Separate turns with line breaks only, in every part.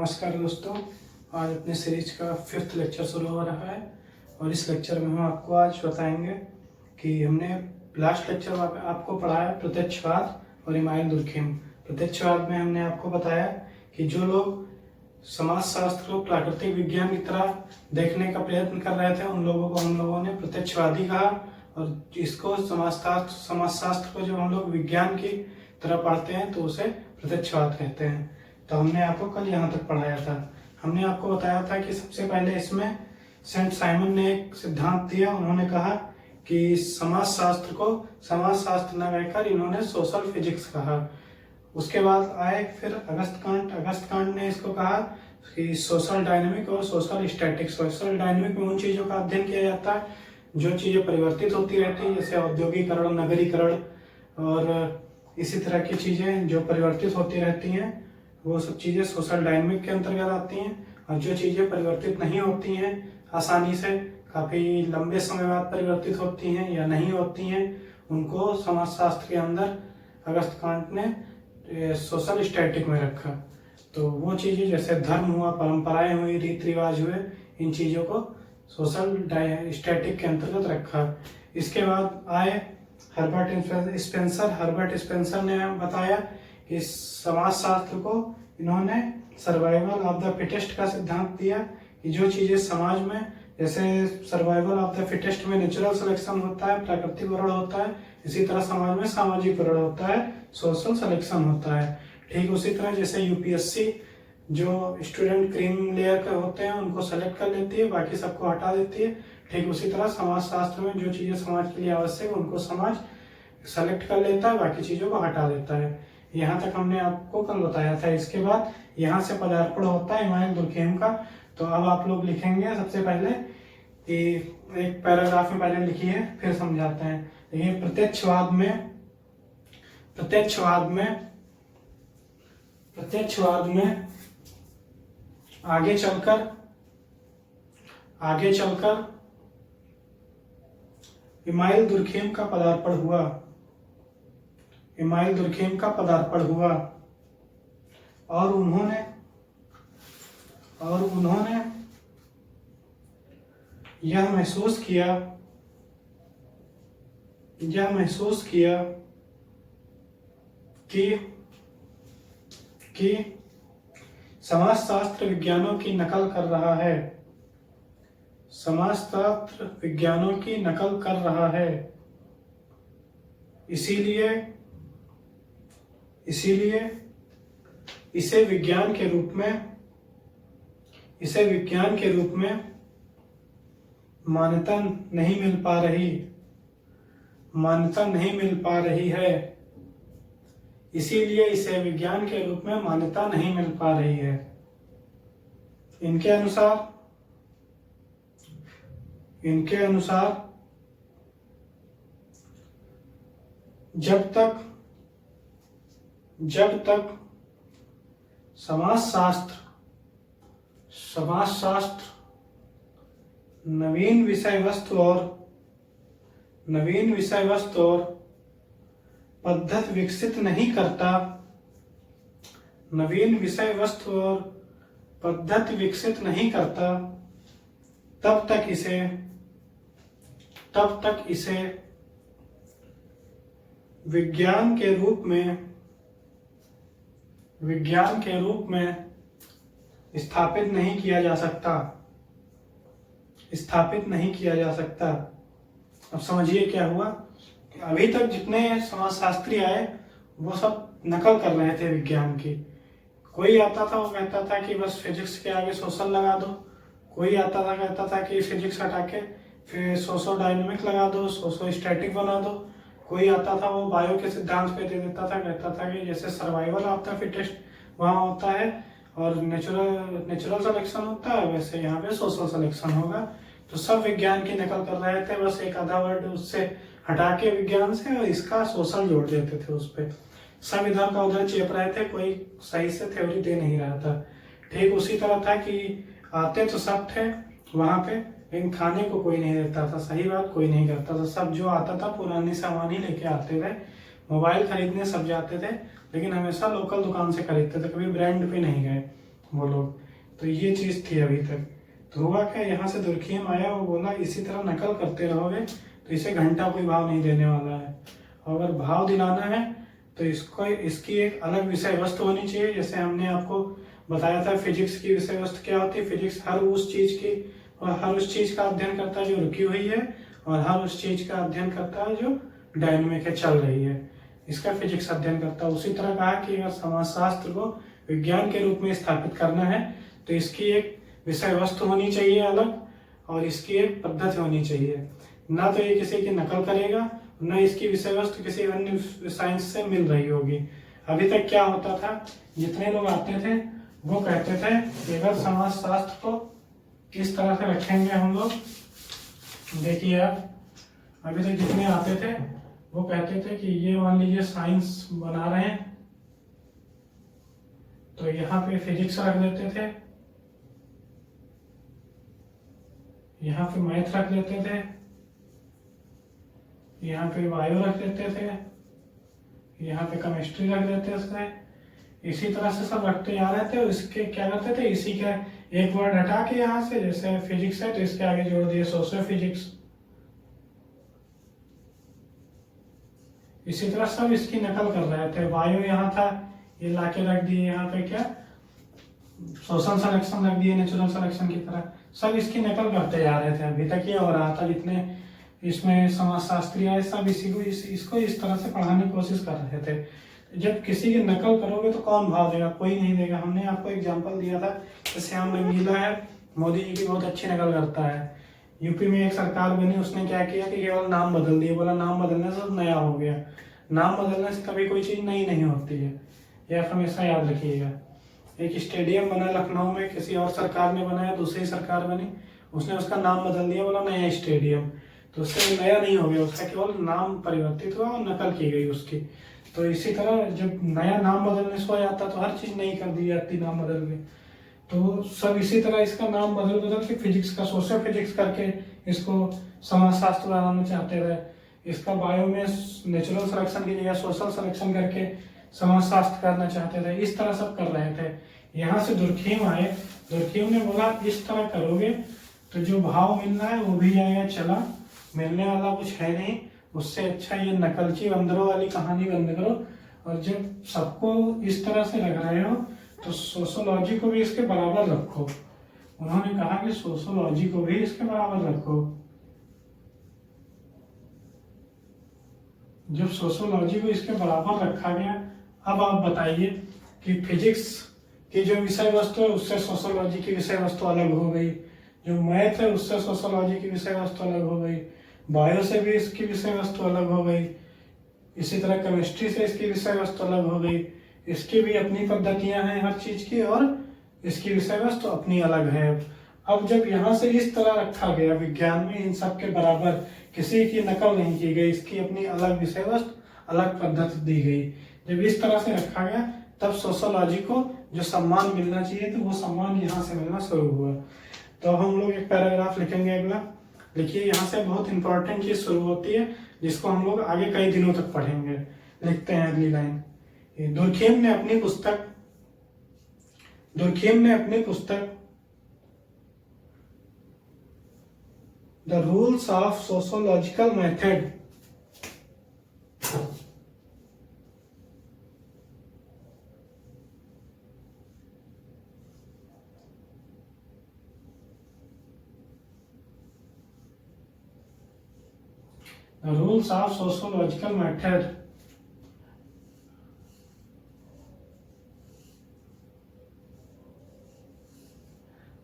नमस्कार दोस्तों, आज अपने सीरीज का 5th लेक्चर शुरू हो रहा है और इस लेक्चर में हम आपको आज बताएंगे कि हमने लास्ट लेक्चर में आपको पढ़ाया प्रत्यक्षवाद और इमाइल दुर्खिम। प्रत्यक्षवाद में हमने आपको बताया कि जो लोग समाजशास्त्र को प्राकृतिक विज्ञान की तरह देखने का प्रयत्न कर रहे थे उन लोगों को हम लोगों ने प्रत्यक्षवादी कहा, और इसको समाजशास्त्र को जब हम लोग विज्ञान की तरह पढ़ते हैं तो उसे प्रत्यक्षवाद कहते हैं। तो हमने आपको कल यहाँ तक पढ़ाया था। हमने आपको बताया था कि सबसे पहले इसमें सेंट साइमन ने एक सिद्धांत दिया। उन्होंने कहा कि समाजशास्त्र को समाजशास्त्र न कहकर इन्होंने सोशल फिजिक्स कहा। उसके बाद आए फिर अगस्त कांट ने इसको कहा कि सोशल डायनेमिक और सोशल स्टैटिक। सोशल डायनेमिक में उन चीज़ों का अध्ययन किया जाता है जो चीज़ें परिवर्तित होती रहती हैं, जैसे औद्योगिकरण, नगरीकरण और इसी तरह की चीज़ें जो परिवर्तित होती रहती हैं वो सब चीज़ें सोशल डायनेमिक के अंतर्गत आती हैं। और जो चीज़ें परिवर्तित नहीं होती हैं, आसानी से काफ़ी लंबे समय बाद परिवर्तित होती हैं या नहीं होती हैं, उनको समाजशास्त्र के अंदर अगस्त कांट ने सोशल स्टैटिक में रखा। तो वो चीज़ें जैसे धर्म हुआ, परंपराएं हुई, रीति रिवाज हुए, इन चीज़ों को सोशल स्टैटिक के अंतर्गत रखा। इसके बाद आए हर्बर्ट स्पेंसर ने बताया कि समाजशास्त्र को इन्होंने सर्वाइवल ऑफ द फिटेस्ट का सिद्धांत दिया कि जो चीज़ें समाज में, जैसे सर्वाइवल ऑफ द फिटेस्ट में नेचुरल सिलेक्शन होता है, प्राकृतिक वर्ण होता है, इसी तरह समाज में सामाजिक वर्ण होता है, सोशल सिलेक्शन होता है। ठीक उसी तरह जैसे यूपीएससी जो स्टूडेंट क्रीम लेयर के होते हैं उनको सेलेक्ट कर लेती है, बाकी सबको हटा देती है, ठीक उसी तरह समाजशास्त्र में जो चीज़ें समाज के लिए आवश्यक है उनको समाज सेलेक्ट कर लेता है, बाकी चीज़ों को हटा देता है। यहाँ तक हमने आपको कल बताया था। इसके बाद यहाँ से पदार्पण होता है इमाइल दुर्खिम का। तो अब आप लोग लिखेंगे सबसे पहले कि एक पैराग्राफ में पहले लिखिए, फिर समझाते हैं। देखिए प्रत्यक्षवाद में आगे चलकर इमाइल दुर्खिम का पदार्पण हुआ और उन्होंने यह महसूस किया कि समाजशास्त्र विज्ञानों की नकल कर रहा है। इसीलिए इसे विज्ञान के रूप में मान्यता नहीं मिल पा रही है। इसीलिए इसे विज्ञान के रूप में मान्यता नहीं मिल पा रही है। इनके अनुसार जब तक समाजशास्त्र नवीन विषय वस्तु और पद्धति विकसित नहीं करता, तब तक इसे विज्ञान के रूप में स्थापित नहीं किया जा सकता। अब समझिए क्या हुआ। अभी तक जितने समाजशास्त्री आए वो सब नकल कर रहे थे विज्ञान की। कोई आता था वो कहता था कि बस फिजिक्स के आगे सोशल लगा दो, कोई आता था कहता था कि फिजिक्स हटा के फिर सोशो डायनेमिक लगा दो, सोशो स्टैटिक बना दो। कोई आता था वो बायो के सिद्धांत पे दे देता था, कहता था कि जैसे सर्वाइवल ऑफ द फिटेस्ट वहाँ होता है और नेचुरल सिलेक्शन होता है, वैसे यहाँ पे सोशल सिलेक्शन होगा। तो सब विज्ञान की नकल कर रहे थे, बस एक आधा वर्ड उससे हटा के विज्ञान से और इसका सोशल जोड़ देते थे उस पर। सब इधर का उधर चेप रहे थे, कोई सही से थ्योरी दे नहीं रहा था। ठीक उसी तरह था कि आते तो सब थे वहाँ पे, लेकिन खाने को कोई नहीं देता था, सही बात कोई नहीं करता था। सब जो आता था पुरानी सामान ही लेके आते थे। मोबाइल खरीदने सब जाते थे, लेकिन हमेशा लोकल दुकान से खरीदते थे, कभी ब्रांड पे नहीं गए। वो लोग। तो ये चीज़ थी अभी तक। तो हुआ क्या, यहाँ से दुर्खियम आया, वो बोला इसी तरह नकल करते रहोगे तो इसे घंटा कोई भाव नहीं देने वाला है। अगर भाव दिलाना है तो इसको इसकी एक अलग विषय वस्तु होनी चाहिए। जैसे हमने आपको बताया था फिजिक्स की विषय वस्तु क्या होती है। फिजिक्स हर उस चीज़ की और हर उस चीज़ का अध्ययन करता है जो रुकी हुई है, और हर उस चीज़ का अध्ययन करता है जो डायनेमिक है, चल रही है। इसका फिजिक्स अध्ययन करता है। उसी तरह कहा कि अगर समाजशास्त्र को विज्ञान के रूप में स्थापित करना है तो इसकी एक विषय वस्तु होनी चाहिए अलग, और इसकी एक पद्धति होनी चाहिए। ना तो ये किसी की नकल करेगा, न इसकी विषय वस्तु किसी अन्य साइंस से मिल रही होगी। अभी तक क्या होता था, जितने लोग आते थे वो कहते थे कि अगर समाजशास्त्र को इस तरह से रखेंगे हम लोग, देखिए आप, अभी तक जितने आते थे वो कहते थे कि ये मान लीजिए साइंस बना रहे हैं तो यहाँ पे फिजिक्स रख देते थे, यहाँ पे मैथ रख देते थे, यहाँ पे बायो रख देते थे, यहाँ पे केमिस्ट्री रख देते थे। इसी तरह से सब रखते जा रहे थे। और इसके क्या करते थे, इसी का एक वर्ड हटा के यहाँ से, जैसे फिजिक्स है तो इसके आगे जोड़ दिए सोशल फिजिक्स। इसी तरह सब इसकी नकल कर रहे थे। बायो यहाँ था, ये लाके रख दिए यहाँ पे क्या, सोशल सिलेक्शन रख दिए नेचुरल सिलेक्शन की तरह। सब इसकी नकल करते जा रहे थे। अभी तक ये हो रहा था, जितने इसमें समाजशास्त्री आए सब इसी को इसको इस तरह से पढ़ाने की कोशिश कर रहे थे। जब किसी की नकल करोगे तो कौन भाव देगा, कोई नहीं देगा। हमने आपको एग्जांपल दिया था, श्याम रंगीला है, मोदी जी की बहुत अच्छी नकल करता है। यूपी में एक सरकार बनी, उसने क्या किया कि केवल नाम बदल दिया, बोला नाम बदलने से नया हो गया। नाम बदलने से कभी कोई चीज़ नई नहीं होती है, यह हमेशा याद रखिएगा। एक स्टेडियम बना लखनऊ में, किसी और सरकार ने बनाया, दूसरी सरकार बनी, उसने उसका नाम बदल दिया, बोला नया स्टेडियम। तो उससे नया नहीं हो गया, उसका केवल नाम परिवर्तित हुआ और नकल की गई उसकी। तो इसी तरह जब नया नाम बदलने से हो जाता तो हर चीज़ नई कर दी जाती नाम बदल के। तो सब इसी तरह इसका नाम बदल बदल के फिजिक्स का सोशल फिजिक्स करके इसको समाजशास्त्र बनाना चाहते रहे। इसका बायो में नेचुरल सिलेक्शन की जगह सोशल सिलेक्शन करके समाजशास्त्र करना चाहते थे। इस तरह सब कर रहे थे। यहाँ से दुर्खिम आए, दुर्खिम ने बोला इस तरह करोगे तो जो भाव मिलना है वो भी जाएगा, चला मिलने वाला कुछ है नहीं। उससे अच्छा ये नकलची बंदरों वाली कहानी बंद करो। और जब सबको इस तरह से लग रहे हो तो सोशोलॉजी को भी इसके बराबर रखो। उन्होंने कहा कि सोशोलॉजी को भी इसके बराबर रखो। जब सोशोलॉजी को इसके बराबर रखा गया, अब आप बताइए कि फिजिक्स की जो विषय वस्तु है उससे सोशोलॉजी की विषय वस्तु अलग हो गई, जो मैथ है उससे सोशोलॉजी की विषय वस्तु अलग हो गई, बायो से भी इसकी विषय वस्तु अलग हो गई, इसी तरह केमिस्ट्री से इसकी विषय वस्तु अलग हो गई। इसकी भी अपनी पद्धतियां हैं हर चीज की, और इसकी विषय वस्तु अपनी अलग है। अब जब यहाँ से इस तरह रखा गया विज्ञान में, इन सब के बराबर, किसी की नकल नहीं की गई, इसकी अपनी अलग विषय वस्तु अलग पद्धति दी गई। जब इस तरह से रखा गया तब सोशोलॉजी को जो सम्मान मिलना चाहिए तो वो सम्मान यहाँ से मिलना शुरू हुआ। तो हम लोग एक पैराग्राफ लिखेंगे अगला। लिखिए, यहाँ से बहुत इंपॉर्टेंट चीज शुरू होती है जिसको हम लोग आगे कई दिनों तक पढ़ेंगे। लिखते हैं अगली लाइन। दुर्खिम ने अपनी पुस्तक the rules of sociological method rules of sociological method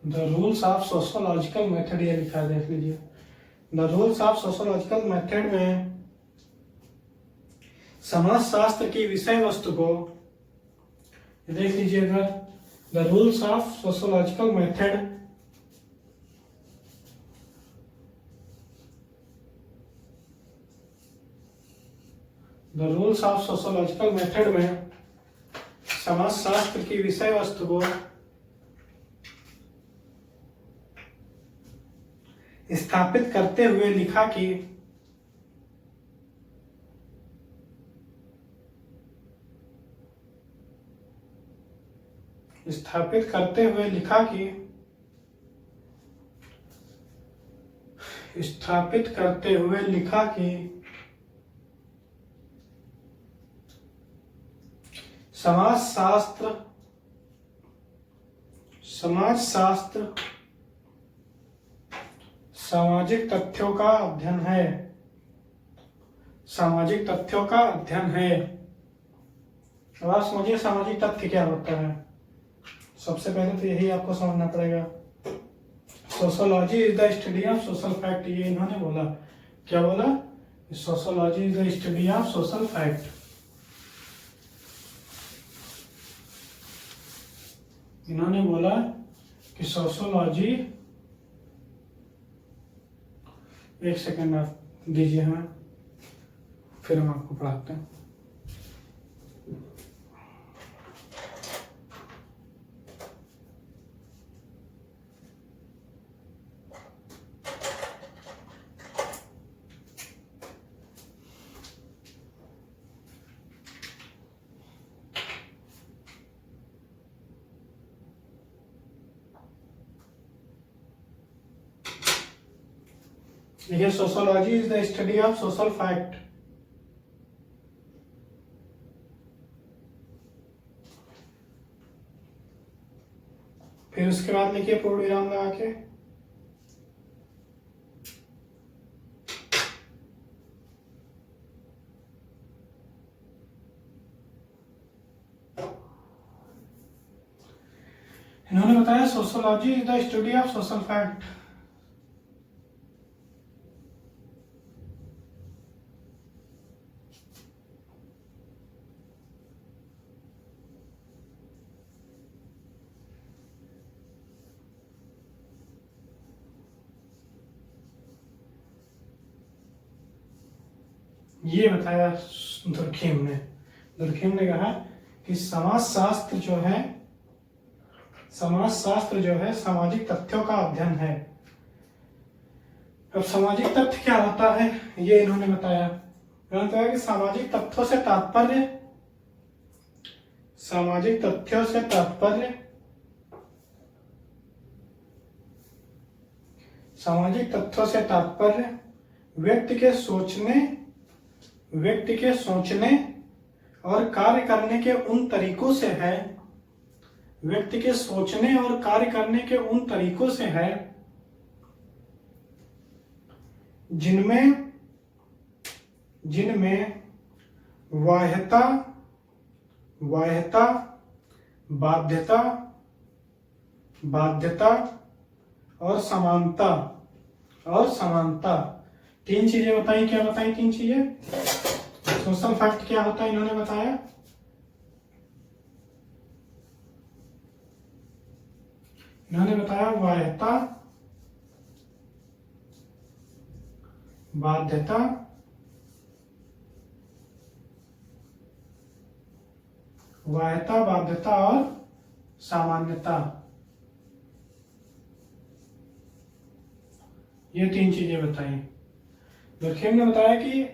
the rules of sociological method, ये लिखा है, देख लीजिए। The rules of sociological method में समाजशास्त्र की विषय वस्तु को, देख लीजिए इधर, the rules of sociological method में समाजशास्त्र की विषय वस्तु को स्थापित करते हुए लिखा कि स्थापित करते हुए लिखा कि समाजशास्त्र सामाजिक तथ्यों का अध्ययन है। सामाजिक तथ्यों का अध्ययन है। अब आप समझिए सामाजिक तथ्य क्या होता है। सबसे पहले तो यही आपको समझना पड़ेगा। Sociology is the study of social fact, ये इन्होंने बोला। क्या बोला? Sociology is the study of social fact. इन्होंने बोला कि सोशोलॉजी, एक सेकंड आप दीजिए हमें, फिर हम आपको पढ़ाते हैं। देखिए, sociology is the study of social fact. फिर उसके बाद लिखिए पूर्ण विराम लगा के। इन्होंने बताया sociology is the study of social fact. ये बताया दुर्खीम ने। दुर्खीम ने कहा कि समाजशास्त्र जो है सामाजिक तथ्यों का अध्ययन है। अब सामाजिक तथ्य क्या होता है, ये इन्होंने बताया। इन्होंने बताया कि सामाजिक तथ्यों से तात्पर्य व्यक्ति के सोचने और कार्य करने के उन तरीकों से है। व्यक्ति के सोचने और कार्य करने के उन तरीकों से है जिनमें वाह्यता, बाध्यता और समानता। तीन चीजें बताई। क्या बताई? तीन चीजें। सोशल फैक्ट क्या होता है इन्होंने बताया। इन्होंने बताया वाह्यता, बाध्यता और सामान्यता। ये तीन चीजें बताई। दुर्खीम ने बताया कि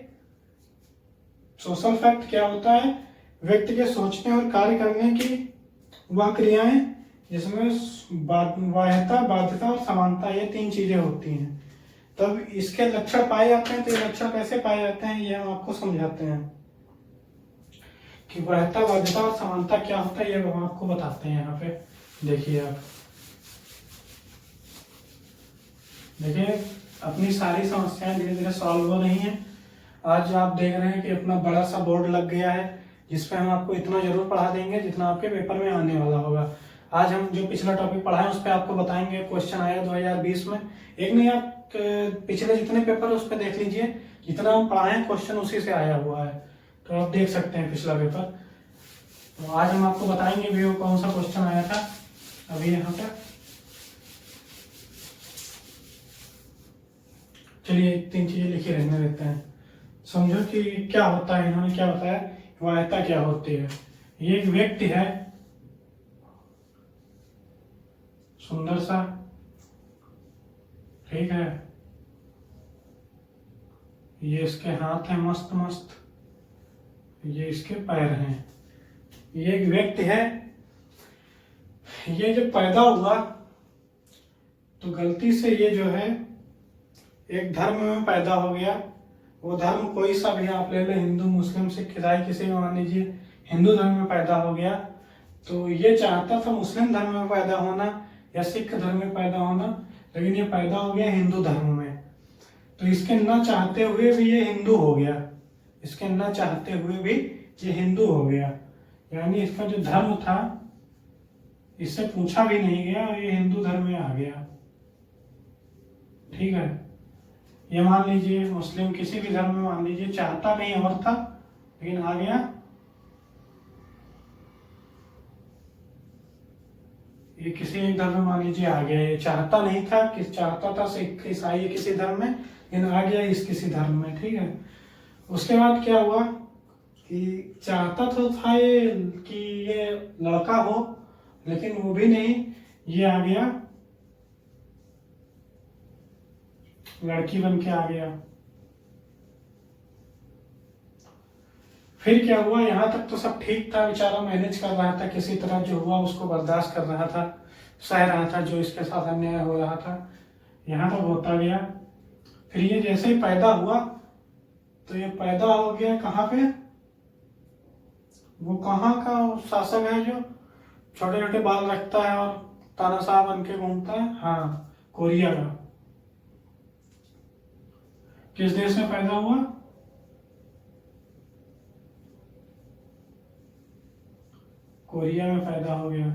सोशल फैक्ट क्या होता है, व्यक्ति के सोचने और कार्य करने की वह क्रियाएं जिसमें वाह्यता, बाध्यता और समानता, ये तीन चीजें होती हैं। तब इसके लक्षण पाए जाते हैं। तो ये लक्षण कैसे पाए जाते हैं ये हम आपको समझाते हैं कि वाह्यता, बाध्यता और समानता क्या होता है, ये हम आपको बताते हैं। यहाँ पे देखिए, आप देखिए अपनी सारी समस्याएं धीरे धीरे सॉल्व हो रही हैं। आज आप देख रहे हैं कि अपना बड़ा सा बोर्ड लग गया है जिसपे हम आपको इतना जरूर पढ़ा देंगे जितना आपके पेपर में आने वाला होगा। आज हम जो पिछला टॉपिक पढ़ाए उस पर आपको बताएंगे। क्वेश्चन आया 2020 में, एक नहीं, आप पिछले जितने पेपर उस पर देख लीजिए, जितना हम पढ़ाए हैं क्वेश्चन उसी से आया हुआ है। तो आप देख सकते हैं पिछला पेपर। तो आज हम आपको बताएंगे भी वो कौन सा क्वेश्चन आया था। अभी यहाँ पे चलिए तीन चीजें लिखी रहने देते हैं, समझो कि क्या होता है। इन्होंने क्या बताया, वाह्यता क्या होती है। ये एक व्यक्ति है, सुंदर सा, ठीक है, ये इसके हाथ हैं मस्त मस्त, ये इसके पैर हैं। ये एक व्यक्ति है, ये जब पैदा हुआ तो गलती से ये जो है एक धर्म में पैदा हो गया। वो धर्म कोई सा भी आप ले लें, हिंदू, मुस्लिम, सिख, ईसाई, किसी में मान लीजिए हिंदू धर्म में पैदा हो गया। तो ये चाहता था मुस्लिम धर्म में पैदा होना या सिख धर्म में पैदा होना, लेकिन ये पैदा हो गया हिंदू धर्म में। तो इसके न चाहते हुए भी ये हिंदू हो गया, इसके न चाहते हुए भी ये हिंदू हो गया। यानी इसका जो धर्म था इससे पूछा भी नहीं गया और ये हिंदू धर्म में आ गया। ठीक है, ये मान लीजिए मुस्लिम किसी भी धर्म में मान लीजिए चाहता नहीं और था, लेकिन आ गया। ये किसी एक धर्म में मान लीजिए आ गया, ये चाहता नहीं था, चाहता था सिख, ईसाई किसी धर्म में, लेकिन आ गया इस किसी धर्म में। ठीक है, उसके बाद क्या हुआ कि चाहता तो था ये कि ये लड़का हो, लेकिन वो भी नहीं, ये आ गया लड़की बन के आ गया। फिर क्या हुआ, यहां तक तो सब ठीक था, बेचारा मैनेज कर रहा था, किसी तरह जो हुआ उसको बर्दाश्त कर रहा था, सह रहा था जो इसके साथ अन्याय हो रहा था, यहां तक होता गया। फिर ये जैसे ही पैदा हुआ तो ये पैदा हो गया कहाँ पे, वो कहाँ का शासक है जो छोटे छोटे बाल रखता है और तानाशाह बन के घूमता है? हाँ, कोरिया का। किस देश में पैदा हुआ? कोरिया में पैदा हो गया।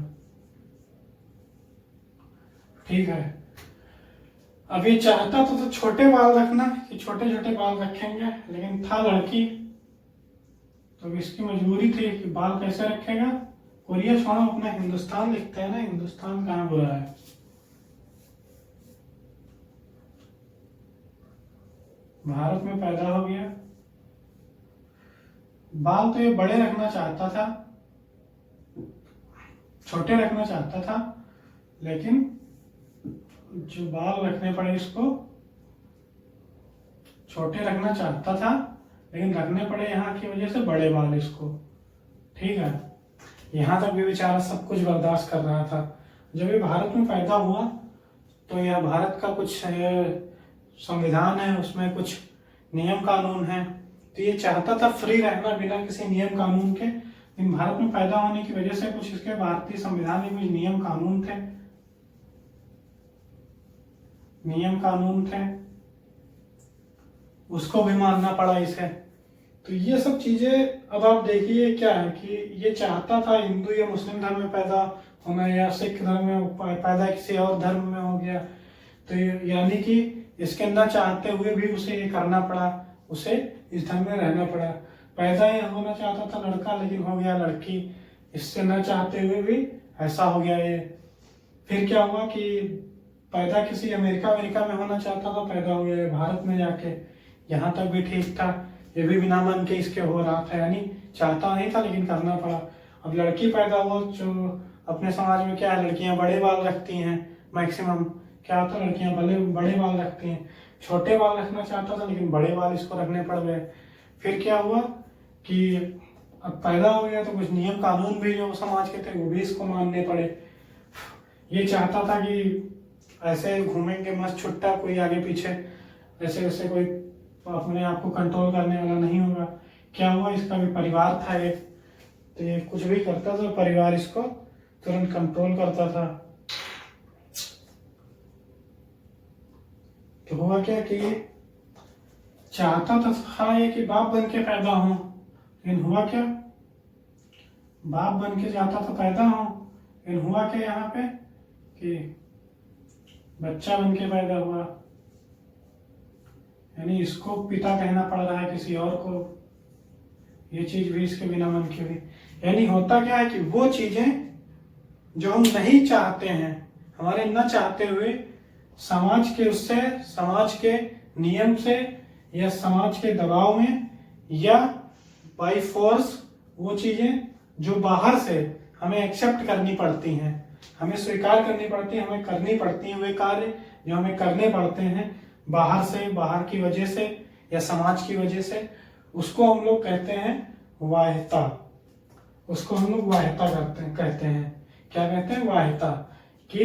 ठीक है, अब ये चाहता तो छोटे बाल रखना कि छोटे छोटे बाल रखेंगे, लेकिन था लड़की तो इसकी मजबूरी थी कि बाल कैसे रखेगा। कोरिया छोड़ो, अपना हिंदुस्तान लिखते हैं ना, हिंदुस्तान कहाँ बुरा है। भारत में पैदा हो गया, बाल तो ये बड़े रखना चाहता था, छोटे रखना चाहता था, लेकिन जो बाल रखने पड़े इसको, छोटे रखना चाहता था लेकिन रखने पड़े यहाँ की वजह से बड़े बाल इसको। ठीक है, यहाँ तक भी बेचारा सब कुछ बर्दाश्त कर रहा था। जब ये भारत में पैदा हुआ तो यह भारत का कुछ संविधान है, उसमें कुछ नियम कानून है, तो ये चाहता था फ्री रहना बिना किसी नियम कानून के। लेकिन भारत में पैदा होने की वजह से कुछ इसके भारतीय संविधान में कुछ नियम कानून थे, उसको भी मानना पड़ा इसे। तो ये सब चीजें अब आप देखिए क्या है कि ये चाहता था हिंदू या मुस्लिम धर्म में पैदा होना या सिख धर्म में पैदा किसी और धर्म में हो गया, तो यानी कि इसके अंदर चाहते हुए भी उसे ये करना पड़ा, उसे इस धर्म में रहना पड़ा। पैदा ये होना चाहता था लड़का, लेकिन हो गया लड़की, इससे न चाहते हुए भी ऐसा हो गया ये। फिर क्या हुआ कि पैदा किसी अमेरिका में होना चाहता था, पैदा हो गया भारत में जाके, यहाँ तक भी ठीक था, ये भी बिना मन के इसके हो रहा था, यानी चाहता नहीं था लेकिन करना पड़ा। अब लड़की पैदा हुआ, जो अपने समाज में क्या है, लड़कियां बड़े बाल रखती हैं मैक्सिमम, क्या होता है लड़कियां बड़े बाल रखती हैं, छोटे बाल रखना चाहता था लेकिन बड़े बाल इसको रखने पड़ गए। फिर क्या हुआ कि अब पैदा हो गया तो कुछ नियम कानून भी जो समाज के थे वो भी इसको मानने पड़े। ये चाहता था कि ऐसे घूमेंगे मस्त छुट्टा, कोई आगे पीछे ऐसे वैसे कोई अपने आप को कंट्रोल करने वाला नहीं होगा। क्या हुआ, इसका भी परिवार था एक, तो ये कुछ भी करता था परिवार इसको तुरंत कंट्रोल करता था। तो हुआ क्या कि चाहता था ये कि बाप बन के पैदा हो, लेकिन हुआ क्या, बाप बन के चाहता था पैदा हो, लेकिन हुआ क्या यहाँ पे कि बच्चा बन के पैदा हुआ, यानी इसको पिता कहना पड़ रहा है किसी और को। ये चीज भी इसके बिना मन की हुई। यानी होता क्या है कि वो चीजें जो हम नहीं चाहते हैं, हमारे न चाहते हुए समाज के उससे, समाज के नियम से या समाज के दबाव में या बाय फोर्स, वो चीजें जो बाहर से हमें एक्सेप्ट करनी पड़ती हैं, हमें स्वीकार करनी पड़ती है, हमें करनी पड़ती है, वे कार्य जो हमें करने पड़ते हैं बाहर से, बाहर की वजह से या समाज की वजह से, उसको हम लोग कहते हैं वाह्यता। उसको हम लोग वाह्यता कहते हैं क्या कहते हैं, बाह्यता, कि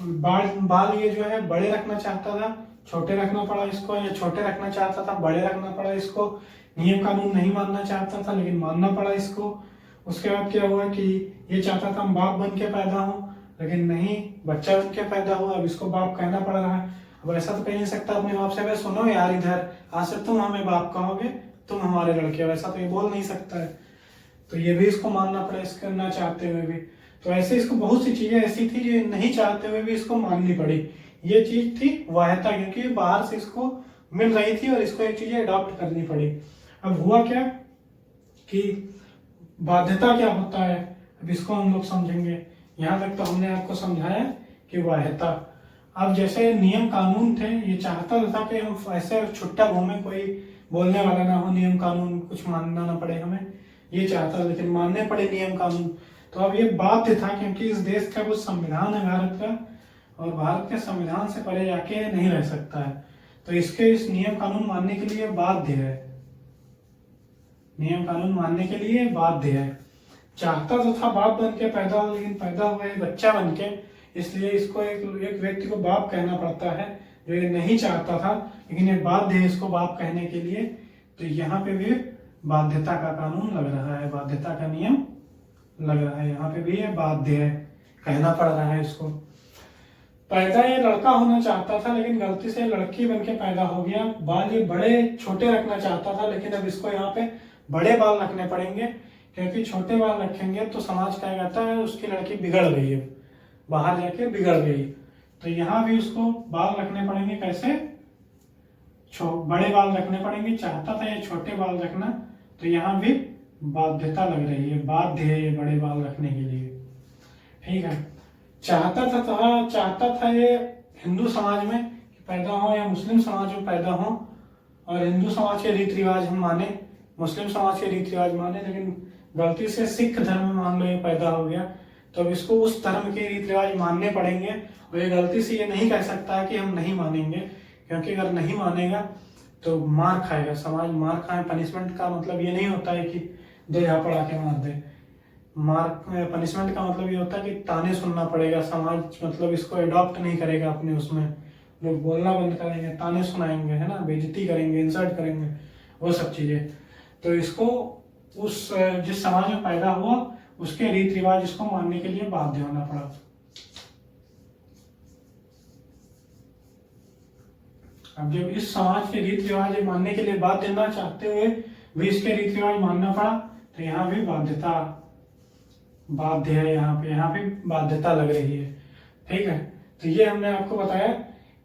बाल ये जो है बड़े रखना चाहता था, छोटे रखना पड़ा इसको, या छोटे रखना चाहता था, बड़े रखना पड़ा इसको। नियम कानून नहीं मानना चाहता था लेकिन मानना पड़ा इसको। उसके बाद क्या हुआ कि ये चाहता था हम बाप बन के पैदा हो, लेकिन नहीं, बच्चा बन के पैदा हुआ, अब इसको बाप कहना पड़ रहा है। अब ऐसा तो कह नहीं सकता अपने बाप से, भाई सुनो यार इधर, आज से तुम हमें बाप कहोगे, तुम हमारे लड़के हो, ऐसा तो ये बोल नहीं सकता है। तो ये भी इसको मानना पड़ा, इसको ना चाहते हुए भी। तो ऐसे इसको बहुत सी चीजें ऐसी थी जो नहीं चाहते हुए भी इसको माननी पड़ी। ये चीज थी वाह्यता, क्योंकि बाहर से इसको मिल रही थी और इसको एक चीज अडॉप्ट करनी पड़ी। अब हुआ क्या कि बाध्यता क्या होता है, अब इसको हम लोग समझेंगे। यहाँ तक तो हमने आपको समझाया कि वाह्यता। अब जैसे नियम कानून थे, ये चाहता था कि हम ऐसे छुट्टा घूमे, कोई बोलने वाला ना हो, नियम कानून कुछ मानना ना पड़े हमें, ये चाहता, लेकिन मानने पड़े नियम कानून। तो अब ये बाध्य था, क्योंकि इस देश का कुछ संविधान है भारत का, और भारत के संविधान से परे जाके नहीं रह सकता है। तो इसके इस नियम कानून मानने के लिए बाध्य है, नियम कानून मानने के लिए बाध्य है। चाहता तो था बाप बन के पैदा हो, लेकिन पैदा हुआ है बच्चा बन के, इसलिए इसको एक व्यक्ति को बाप कहना पड़ता है, जो ये नहीं चाहता था, लेकिन ये बाध्य है इसको बाप कहने के लिए। तो यहाँ पे भी बाध्यता का कानून लग रहा है, बाध्यता का नियम लग रहा है, यहाँ पे भी ये बाध्य है, कहना पड़ रहा है इसको। पैदा ये लड़का होना चाहता था, लेकिन गलती से लड़की बन के पैदा हो गया। बाल ये बड़े छोटे रखना चाहता था, लेकिन अब इसको यहाँ पे बड़े बाल रखने पड़ेंगे, क्योंकि छोटे बाल रखेंगे तो समाज क्या कहता है उसकी लड़की बिगड़ गई है, बाहर जाके बिगड़ गई। तो यहाँ भी उसको बाल रखने पड़ेंगे, कैसे, बड़े बाल रखने पड़ेंगे। चाहता था ये छोटे बाल रखना, तो यहाँ भी बाध्यता लग रही है, बाध्य है ये बड़े बाल रखने के लिए। ठीक है, चाहता था ये हिंदू समाज में पैदा हो या मुस्लिम समाज में पैदा हो, और हिंदू समाज के रीति रिवाज हम माने, मुस्लिम समाज के रीति रिवाज माने, लेकिन गलती से सिख धर्म में मान लो ये पैदा हो गया, तो अब इसको उस धर्म के रीति रिवाज मानने पड़ेंगे। और ये गलती से ये नहीं कह सकता है कि हम नहीं मानेंगे, क्योंकि अगर नहीं मानेगा तो मार खाएगा समाज, मार खाए। पनिशमेंट का मतलब ये नहीं होता है कि दो झापड़ के मार दे, पनिशमेंट का मतलब ये होता है कि ताने सुनना पड़ेगा समाज, मतलब इसको अडॉप्ट नहीं करेगा अपने उसमें, लोग बोलना बंद करेंगे, ताने सुनाएंगे, है ना, बेइज्जती करेंगे, इंसल्ट करेंगे, वो सब चीजें। तो इसको उस जिस समाज में पैदा हुआ उसके रीति रिवाज इसको मानने के लिए बाध्य होना पड़ा। अब जब इस समाज के रीति रिवाज मानने के लिए बाध्य ना चाहते हुए भी इसके रीति रिवाज मानना पड़ा, तो यहाँ भी बाध्यता, बाध्य है, यहाँ पे बाध्यता लग रही है। ठीक है, तो ये हमने आपको बताया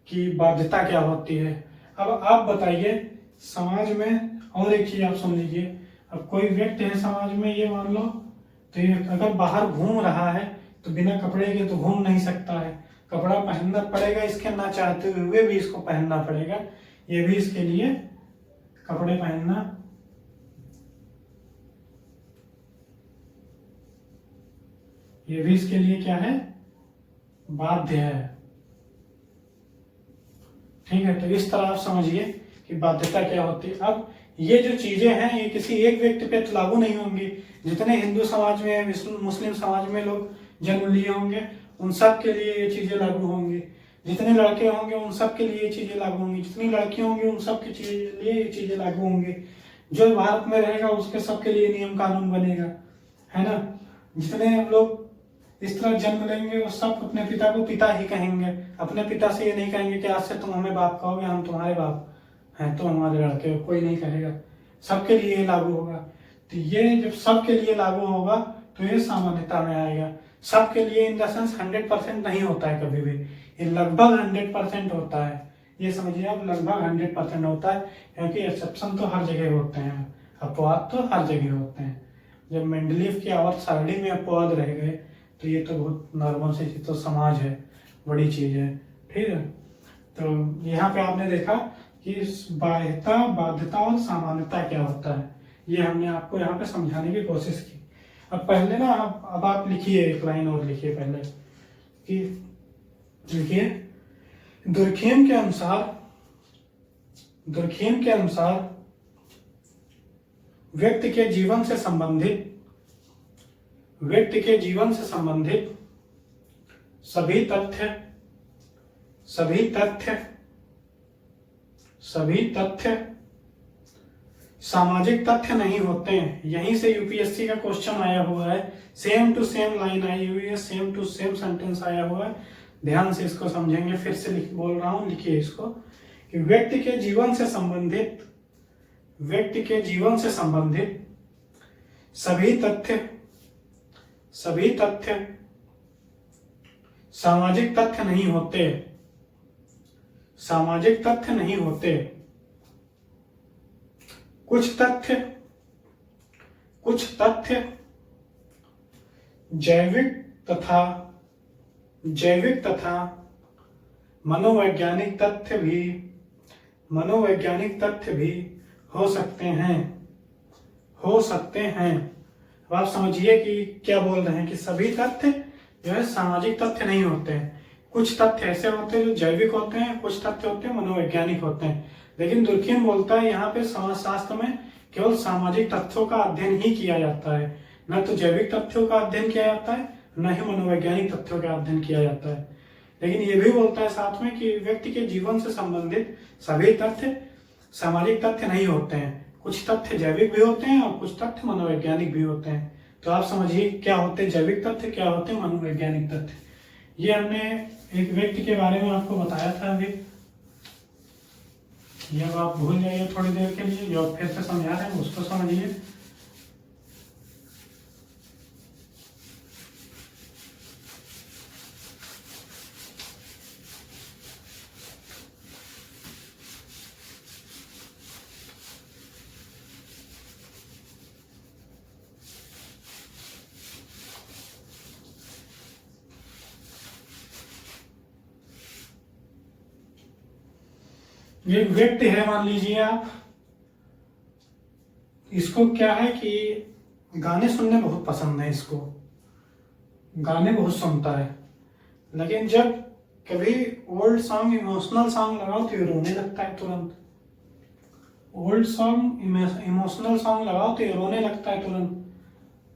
कि बाध्यता क्या होती है। अब आप बताइए समाज में और एक चीज आप सुन लीजिए। अब कोई व्यक्ति है समाज में, ये मान लो, तो ये अगर बाहर घूम रहा है तो बिना कपड़े के तो घूम नहीं सकता है, कपड़ा पहनना पड़ेगा, इसके ना चाहते हुए भी इसको पहनना पड़ेगा। ये भी इसके लिए कपड़े पहनना, ये भी इसके लिए क्या है, बाध्य है। ठीक है, तो इस तरह आप समझिए कि बाध्यता क्या होती है। अब ये जो चीजें हैं ये किसी एक व्यक्ति पे तो लागू नहीं होंगी। जितने हिंदू समाज में, मुस्लिम समाज में लोग जन्म लिए होंगे उन सब के लिए ये चीजें लागू होंगी। जितने लड़के होंगे उन सब के लिए ये चीजें लागू होंगी, जितनी लड़कियां होंगी उन सब के लिए ये चीजें लागू होंगी। जो भारत में रहेगा उसके सबके लिए नियम कानून बनेगा, है ना। जितने लोग इस तरह जन्म लेंगे वो सब अपने पिता को पिता ही कहेंगे, अपने पिता से ये नहीं कहेंगे कि आज से तुम हमें बाप कहोगे, हम तुम्हारे बाप हैं, तुम हमारे लड़के हो, कोई नहीं कहेगा, सबके लिए लागू होगा। तो ये जब सबके लिए लागू होगा तो ये सामान्यता में आएगा। सबके लिए इन द सेंस 100% नहीं होता है कभी भी, ये लगभग 100% होता है। ये समझिए आप, लगभग 100% होता है, क्योंकि एक्सेप्शन तो हर जगह होते हैं, अपवाद तो हर जगह होते हैं। जब मेंडलीव की आवर्त सारणी में अपवाद रह गए तो ये तो बहुत नॉर्मल सी चीज, तो समाज है, बड़ी चीज है। ठीक है, तो यहाँ पे आपने देखा कि बाध्यता, बाध्यता और सामान्यता क्या होता है, ये हमने आपको यहाँ पे समझाने की कोशिश की। अब पहले ना अब आप लिखिए, एक लाइन और लिखिए पहले कि लिखिए, दुर्खेम के अनुसार व्यक्ति के जीवन से संबंधित सभी तथ्य सभी तथ्य सभी तथ्य सामाजिक तथ्य नहीं होते हैं। यहीं से यूपीएससी का क्वेश्चन आया हुआ है, सेम टू सेम लाइन आई हुई है, सेम टू सेम सेंटेंस आया हुआ है। ध्यान से इसको समझेंगे। फिर से बोल रहा हूं, लिखिए इसको कि व्यक्ति के जीवन से संबंधित सभी तथ्य सामाजिक तथ्य नहीं होते। सामाजिक तथ्य नहीं होते। कुछ तथ्य जैविक तथा मनोवैज्ञानिक तथ्य भी हो सकते हैं। अब आप समझिए कि क्या बोल रहे हैं कि सभी तथ्य जो है सामाजिक तथ्य नहीं होते हैं। कुछ तथ्य ऐसे होते हैं जो जैविक होते हैं, कुछ तथ्य होते हैं मनोवैज्ञानिक होते हैं। लेकिन दुर्कहेम बोलता है यहाँ पे समाजशास्त्र में केवल सामाजिक तथ्यों का अध्ययन ही किया जाता है, न तो जैविक तथ्यों का अध्ययन किया जाता है, न ही मनोवैज्ञानिक तथ्यों का अध्ययन किया जाता है। लेकिन ये भी बोलता है साथ में कि व्यक्ति के जीवन से संबंधित सभी तथ्य सामाजिक तथ्य नहीं होते हैं। कुछ तथ्य जैविक भी होते हैं और कुछ तथ्य मनोवैज्ञानिक भी होते हैं। तो आप समझिए क्या होते हैं जैविक तथ्य, क्या होते हैं मनोवैज्ञानिक तथ्य। ये हमने एक व्यक्ति के बारे में आपको बताया था अभी। ये अब आप भूल जाइए थोड़ी देर के लिए, जो फिर से समझा रहे हैं उसको समझिए। ये व्यक्ति है, मान लीजिए आप, इसको क्या है कि गाने सुनने बहुत पसंद है, इसको गाने बहुत सुनता है। लेकिन जब कभी ओल्ड सॉन्ग इमोशनल सॉन्ग लगाओ तो ये रोने लगता है तुरंत। ओल्ड सॉन्ग इमोशनल सॉन्ग लगाओ तो ये रोने लगता है तुरंत।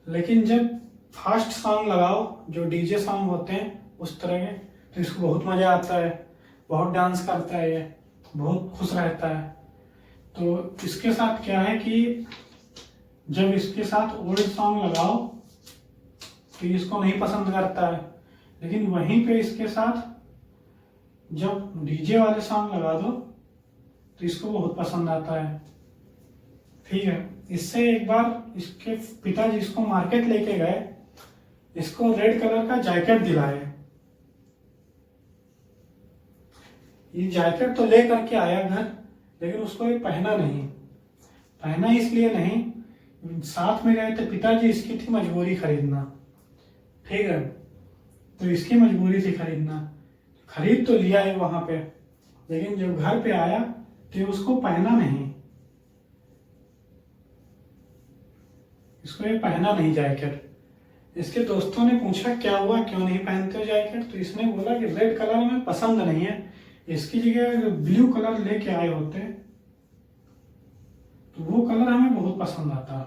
लेकिन जब फास्ट सॉन्ग लगाओ जो डीजे सॉन्ग होते हैं उस तरह के, तो इसको बहुत मजा आता है, बहुत डांस करता है, ये बहुत खुश रहता है। तो इसके साथ क्या है कि जब इसके साथ ओल्ड सॉन्ग लगाओ तो इसको नहीं पसंद करता है। लेकिन वहीं पे इसके साथ जब डीजे वाले सॉन्ग लगा दो तो इसको बहुत पसंद आता है। ठीक है। इससे एक बार इसके पिताजी इसको मार्केट लेके गए, इसको रेड कलर का जैकेट दिलाए। ये जैकेट तो ले करके आया घर, लेकिन उसको ये पहना नहीं। पहना इसलिए नहीं, साथ में गए थे पिताजी, इसकी थी मजबूरी खरीदना। ठीक है। तो इसकी मजबूरी थी खरीदना, खरीद तो लिया है वहां पे, लेकिन जब घर पे आया तो उसको पहना नहीं, इसको ये पहना नहीं जैकेट। इसके दोस्तों ने पूछा क्या हुआ, क्यों नहीं पहनते हो जैकेट? तो इसने बोला कि रेड कलर में पसंद नहीं है, इसकी जगह ब्लू कलर लेके आए होते तो वो कलर हमें बहुत पसंद आता।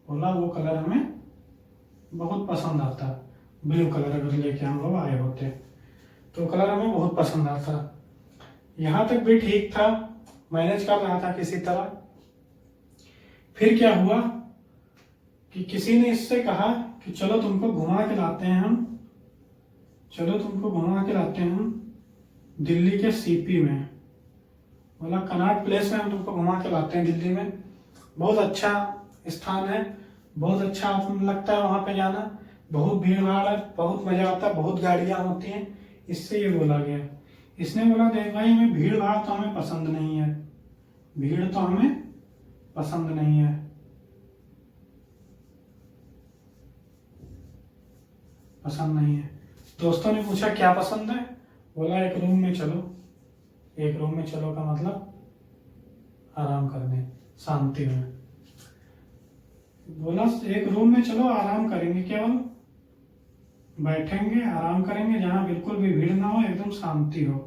बोला वो कलर हमें बहुत पसंद आता, ब्लू कलर अगर लेके हम लोग आए होते तो कलर हमें बहुत पसंद आता। यहाँ तक भी ठीक था, मैनेज कर रहा था किसी तरह। फिर क्या हुआ कि किसी ने इससे कहा कि चलो तुमको घुमा के लाते हैं हम, चलो तुमको घुमा के लाते हैं हम दिल्ली के सीपी में। बोला कनॉट प्लेस में हम तुमको घुमा के लाते हैं दिल्ली में, बहुत अच्छा स्थान है, बहुत अच्छा लगता है वहां पे जाना, बहुत भीड़ भाड़ है, बहुत मजा आता है, बहुत गाड़ियां होती हैं। इससे ये बोला गया। इसने बोला देख भाई हमें भीड़ भाड़ तो हमें पसंद नहीं है, भीड़ तो हमें पसंद नहीं है। पसंद नहीं है। दोस्तों ने पूछा क्या पसंद है? बोला एक रूम में चलो। एक रूम में चलो का मतलब आराम करने, शांति में। बोला एक रूम में चलो, आराम करेंगे, केवल बैठेंगे, आराम करेंगे, जहां बिल्कुल भी भीड़ ना हो, एकदम शांति हो।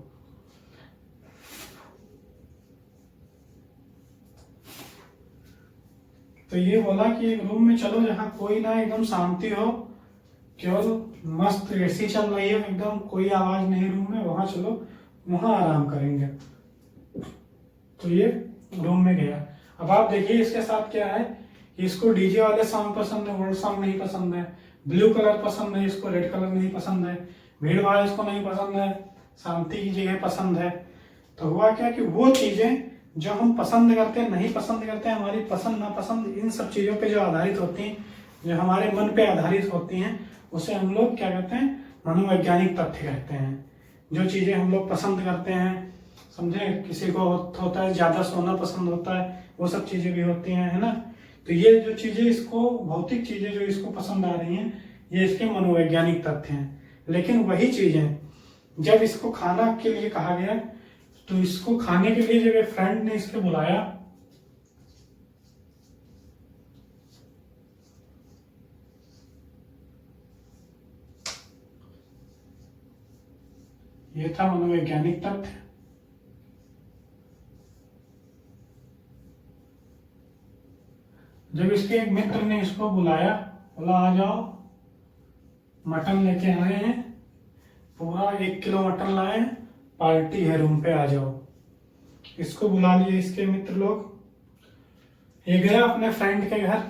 तो ये बोला कि एक रूम में चलो जहां कोई ना, एकदम शांति हो, केवल मस्त एसी चल रही है एकदम, कोई आवाज नहीं रूम में, वहां चलो, वहां आराम करेंगे। तो ये रूम में गया। अब आप देखिए इसके साथ क्या है, इसको डीजे वाले सॉन्ग पसंद है, वर्ल्ड सॉन्ग नहीं पसंद है, ब्लू कलर पसंद है इसको, रेड कलर नहीं पसंद है, भीड़ भाड़ इसको नहीं पसंद है, शांति की जगह पसंद है। तो हुआ क्या कि वो चीजें जो हम पसंद करते हैं, नहीं पसंद करते हैं, हमारी पसंद नापसंद इन सब चीजों पे जो आधारित होती हैं, जो हमारे मन पे आधारित होती हैं, उसे हम लोग क्या कहते हैं, मनोवैज्ञानिक तथ्य कहते हैं। जो चीजें हम लोग पसंद करते हैं, समझे, किसी को होता है ज्यादा सोना पसंद होता है, वो सब चीजें भी होती हैं, है ना। तो ये जो चीजें इसको, भौतिक चीजें जो इसको पसंद आ रही हैं, ये इसके मनोवैज्ञानिक तथ्य हैं। लेकिन वही चीजें जब इसको खाना के लिए कहा गया, तो इसको खाने के लिए जब एक फ्रेंड ने इसके बुलाया, ये था मनोवैज्ञानिक तथ्य। जब इसके एक मित्र ने इसको बुलाया, बोला आ जाओ, मटन लेके आए हैं, पूरा 1 किलो मटन लाए हैं, पार्टी है रूम पे, आ जाओ। इसको बुला लिए इसके मित्र लोग, ये गया अपने फ्रेंड के घर।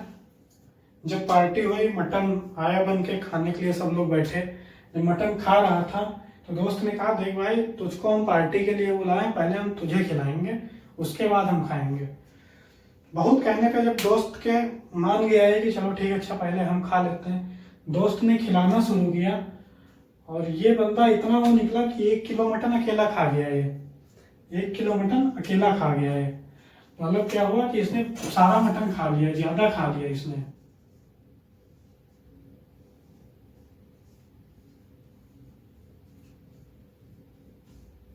जब पार्टी हुई, मटन आया बन के खाने के लिए, सब लोग बैठे। जब मटन खा रहा था तो दोस्त ने कहा, देख भाई, तुझको हम पार्टी के लिए बुलाए, पहले हम तुझे खिलाएंगे, उसके बाद हम खाएंगे। बहुत कहने पे जब दोस्त के मान गया है कि चलो ठीक है, अच्छा पहले हम खा लेते हैं, दोस्त ने खिलाना शुरू किया, और ये बंदा इतना वो निकला कि 1 किलो मटन अकेला खा गया। ये 1 किलो मटन अकेला खा गया है। मतलब क्या हुआ कि इसने सारा मटन खा लिया, ज्यादा खा लिया इसने।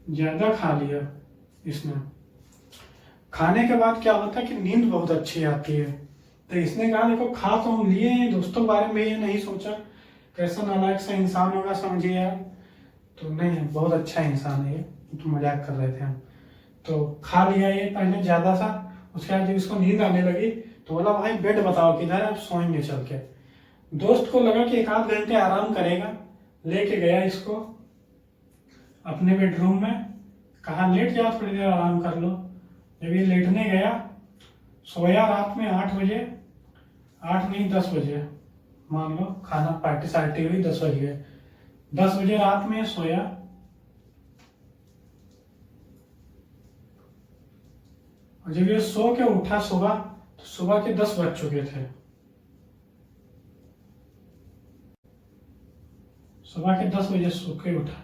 ज्यादा खा लिया इसने। खाने के बाद क्या होता है कि नींद बहुत अच्छी आती है। तो इसने कहा, देखो खा तो हम लिए हैं, दोस्तों के बारे में ये नहीं सोचा, कैसा नालायक सा इंसान होगा, समझिए यार। तो नहीं, बहुत अच्छा इंसान है ये, तो मजाक कर रहे थे हम। तो खा लिया ये पहले ज्यादा सा। उसके बाद जब इसको नींद आने लगी तो बोला, भाई बेड बताओ किधर है, अब सोएंगे चल के। दोस्त को लगा कि 1 आध घंटे आराम करेगा, लेके गया इसको अपने बेडरूम में, कहा लेट जाओ, थोड़ी देर आराम कर लो। जब ये लेटने गया, सोया रात में 8 बजे, 8 नहीं 10 बजे, मान लो खाना पार्टी सार्टी हुई 10 बज गए, 10 बजे रात में सोया। और जब ये सो के उठा सुबह, तो सुबह के 10 बज चुके थे। सुबह के 10 बजे सो के उठा।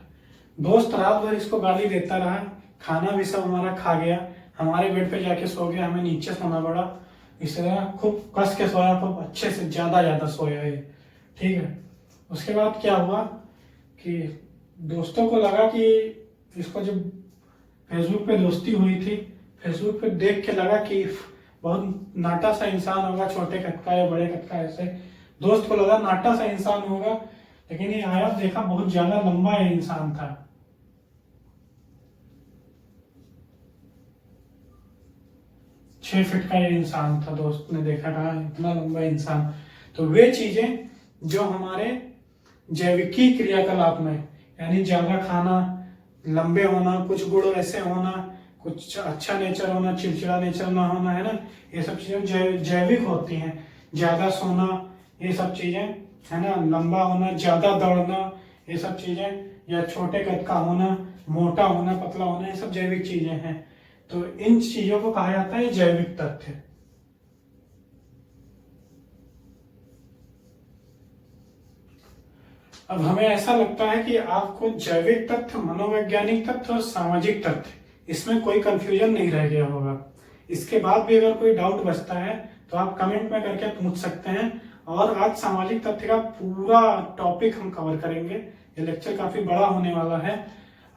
दोस्त रात भर इसको गाली देता रहा, खाना भी सब हमारा खा गया, हमारे बेड पे जाके सो गया, हमें नीचे सोना पड़ा। इस तरह खूब कस के सोया, खूब अच्छे से ज्यादा सोया ये, ठीक है। उसके बाद क्या हुआ कि दोस्तों को लगा कि इसको जब फेसबुक पे दोस्ती हुई थी, फेसबुक पे देख के लगा कि बहुत नाटा सा इंसान होगा, छोटे कद का या बड़े कद का, ऐसे दोस्त को लगा नाटा सा इंसान होगा। लेकिन ये आया, देखा बहुत ज्यादा लंबा ये इंसान था। 6 फीट का ये इंसान था। दोस्त ने देखा, कहा इतना लंबा इंसान। तो वे चीजें जो हमारे जैविकी क्रियाकलाप में, यानी ज्यादा खाना, लंबे होना, कुछ गुण ऐसे होना, कुछ अच्छा नेचर होना, चिड़चिड़ा नेचर ना होना, है ना, ये सब चीजें जैविक होती हैं। ज्यादा सोना, ये सब चीजें, है ना, लंबा होना, ज्यादा दौड़ना, ये सब चीजें, या छोटे कद का होना, मोटा होना, पतला होना, ये सब जैविक चीजें हैं। तो इन चीजों को कहा जाता है जैविक तथ्य। अब हमें ऐसा लगता है कि आपको जैविक तथ्य, मनोवैज्ञानिक तथ्य और सामाजिक तथ्य, इसमें कोई कंफ्यूजन नहीं रह गया होगा। इसके बाद भी अगर कोई डाउट बचता है तो आप कमेंट में करके पूछ सकते हैं। और आज सामाजिक तथ्य का पूरा टॉपिक हम कवर करेंगे। ये लेक्चर काफी बड़ा होने वाला है,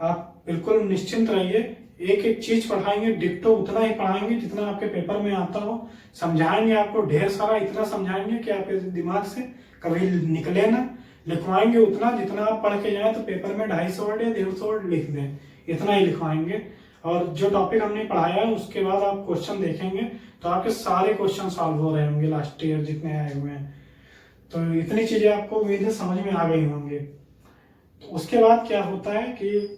आप बिल्कुल निश्चिंत रहिए। एक एक चीज पढ़ाएंगे, डिक्टो उतना ही पढ़ाएंगे जितना आपके पेपर में आता हो। समझाएंगे आपको ढेर सारा, इतना समझाएंगे कि आपके दिमाग से कभी निकले ना। लिखवाएंगे उतना जितना आप पढ़ के जाए तो पेपर में 250 वर्ड या 150 वर्ड लिख दें, इतना ही लिखवाएंगे। और जो टॉपिक हमने पढ़ाया है उसके बाद आप क्वेश्चन देखेंगे तो आपके सारे क्वेश्चन सॉल्व हो रहे होंगे लास्ट ईयर जितने आए हुए हैं। तो इतनी चीजें आपको उम्मीद है समझ में आ गई होंगी। तो उसके बाद क्या होता है कि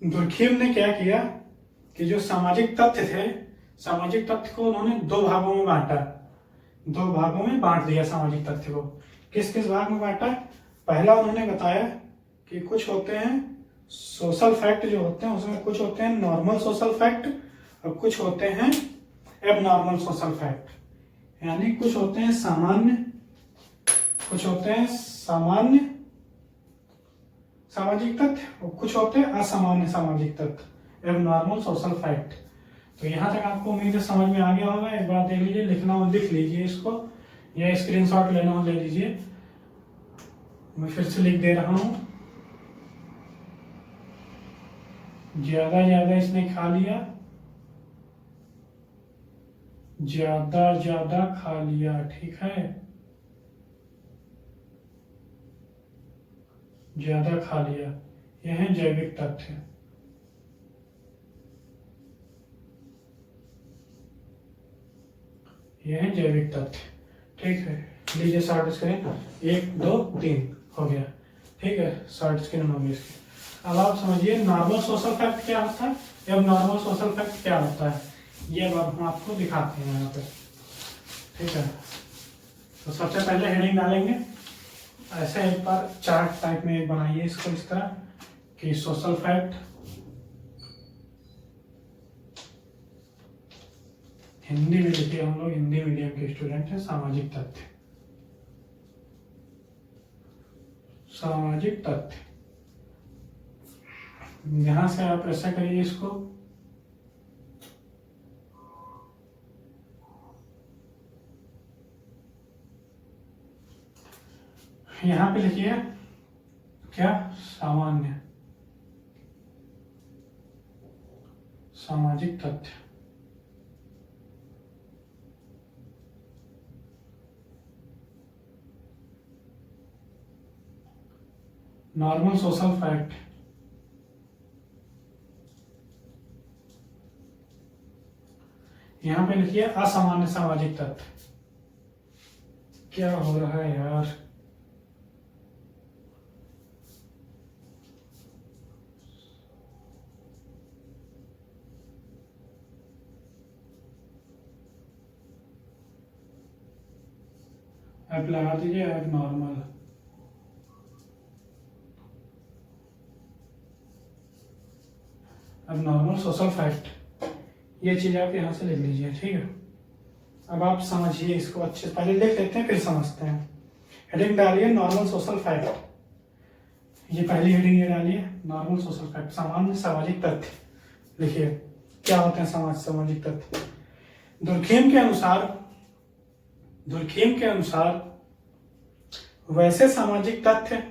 दुर्खिम ने क्या किया कि जो सामाजिक तथ्य थे, सामाजिक तथ्य को उन्होंने दो भागों में बांटा, दो भागों में बांट दिया सामाजिक तथ्य को। किस किस भाग में बांटा? पहला उन्होंने बताया कि कुछ होते हैं सोशल फैक्ट, जो होते हैं उसमें कुछ होते हैं नॉर्मल सोशल फैक्ट और कुछ होते हैं एबनॉर्मल सोशल फैक्ट, यानी कुछ होते हैं सामान्य, कुछ होते हैं सामान्य सामाजिक तथ्य और कुछ होते हैं असामान्य सामाजिक तथ्य, एबनॉर्मल सोशल फैक्ट। तो यहाँ तक आपको उम्मीद है समझ में आ गया होगा। एक बार देख लीजिए, लिखना हो लिख लीजिए इसको, या स्क्रीनशॉट लेना हो ले लीजिए। मैं फिर से लिख दे रहा हूं, ज्यादा ज्यादा इसने खा लिया, ज्यादा ज्यादा खा लिया, ठीक है, ज्यादा खा लिया, यह है जैविक तथ्य। यह है जैविक तथ्य, ठीक है। लीजिए शॉर्ट स्क्रीन, 1 2 3 हो गया, ठीक है, शॉर्ट स्क्रीन हो गई इसकी। अब आप समझिए नॉर्मल सोशल फैक्ट क्या होता है, अब नॉर्मल सोशल फैक्ट क्या होता है, ये बात हम आपको दिखाते हैं यहाँ पे, ठीक है। तो सबसे पहले हेडिंग डालेंगे, ऐसे एक बार चार्ट टाइप में बनाइए इसको इस तरह कि सोशल फैक्ट, हिंदी में लिखिए, हम लोग हिंदी मीडियम के स्टूडेंट हैं। सामाजिक तथ्य, सामाजिक तथ्य, यहां से आप ऐसा करिए इसको, यहां पे लिखिए क्या, सामान्य सामाजिक तथ्य, नॉर्मल सोशल फैक्ट, यहां पे लिखिए असामान्य सामाजिक तथ्य। क्या हो रहा है यार, आप लगा दीजिए एब नॉर्मल, अब नॉर्मल सोशल फैक्ट, ये चीज आप यहां से लिख लीजिए, ठीक है। अब आप समझिए इसको अच्छे से, पहले लिख लेते हैं फिर समझते हैं। हेडिंग डालिए नॉर्मल सोशल फैक्ट, ये पहली हेडिंग ये डालिए, नॉर्मल सोशल फैक्ट, सामान्य सामाजिक तथ्य। लिखिए क्या होते हैं सामाजिक तथ्य। दुर्खेम के अनुसार, दुर्खेम के अनुसार वैसे सामाजिक तथ्य,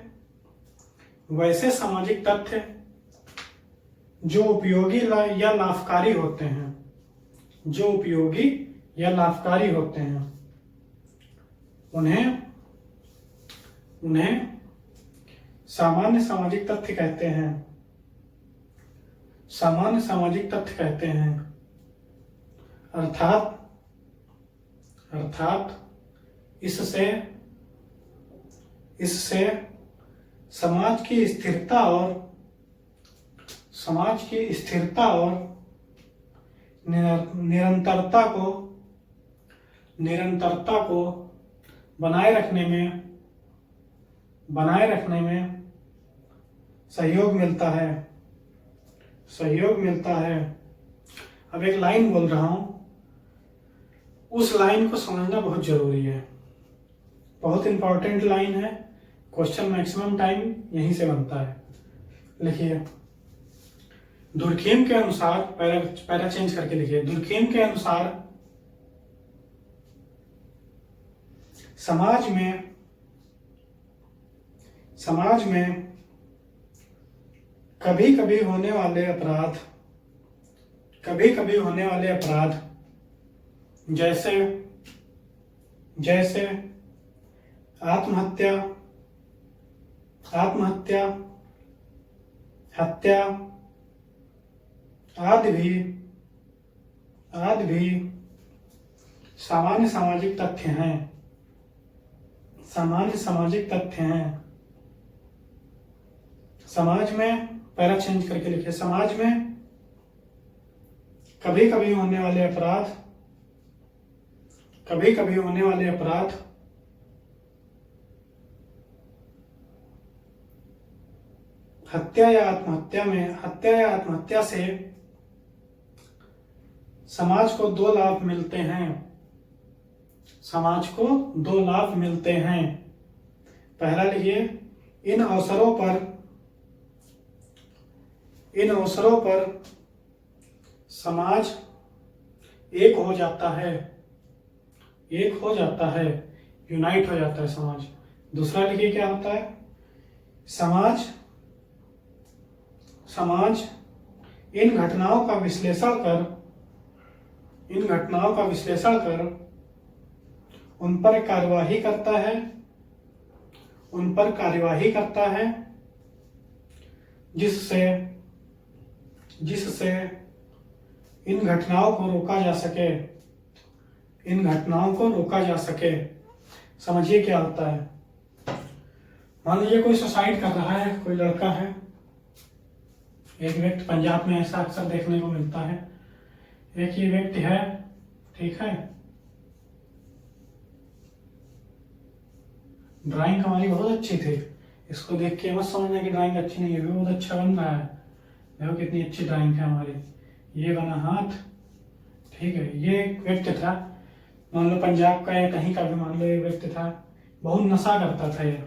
वैसे सामाजिक तथ्य जो उपयोगी या लाभकारी होते हैं, जो उपयोगी या लाभकारी होते हैं, उन्हें उन्हें सामान्य सामाजिक तथ्य कहते हैं, सामान्य सामाजिक तथ्य कहते हैं। अर्थात अर्थात इससे इससे समाज की स्थिरता और समाज की स्थिरता और निरंतरता को बनाए रखने में सहयोग मिलता है, सहयोग मिलता है। अब एक लाइन बोल रहा हूं, उस लाइन को समझना बहुत जरूरी है, बहुत इंपॉर्टेंट लाइन है, क्वेश्चन मैक्सिमम टाइम यहीं से बनता है। लिखिए, दुर्खेम के अनुसार, पैरा चेंज करके लिखिए, दुर्खेम के अनुसार समाज में कभी कभी होने वाले अपराध जैसे आत्महत्या, हत्या आदि भी सामान्य सामाजिक तथ्य हैं, सामान्य सामाजिक तथ्य हैं। समाज में, पैरा चेंज करके लिखे, समाज में कभी कभी होने वाले अपराध, कभी कभी होने वाले अपराध हत्या या आत्महत्या से समाज को 2 लाभ मिलते हैं। समाज को 2 लाभ मिलते हैं। पहला लिखिए, इन अवसरों पर समाज एक हो जाता है, यूनाइट हो जाता है समाज। दूसरा लिखिए क्या होता है, समाज इन घटनाओं का विश्लेषण कर उन पर कार्यवाही करता है, जिससे इन घटनाओं को रोका जा सके। समझिए क्या होता है। मान लीजिए कोई सुसाइड कर रहा है, कोई लड़का है, एक व्यक्ति, पंजाब में ऐसा अक्सर देखने को मिलता है। एक ये व्यक्ति है, ठीक है, ड्राइंग हमारी बहुत अच्छी थी, इसको देख के मत समझना कि ड्राइंग अच्छी नहीं है, बहुत अच्छा बन रहा है, देखो कितनी अच्छी ड्राइंग है हमारी, ये बना हाथ, ठीक है। ये एक व्यक्ति था, मान लो पंजाब का या कहीं का भी मान लो, ये व्यक्ति था, बहुत नशा करता था, ये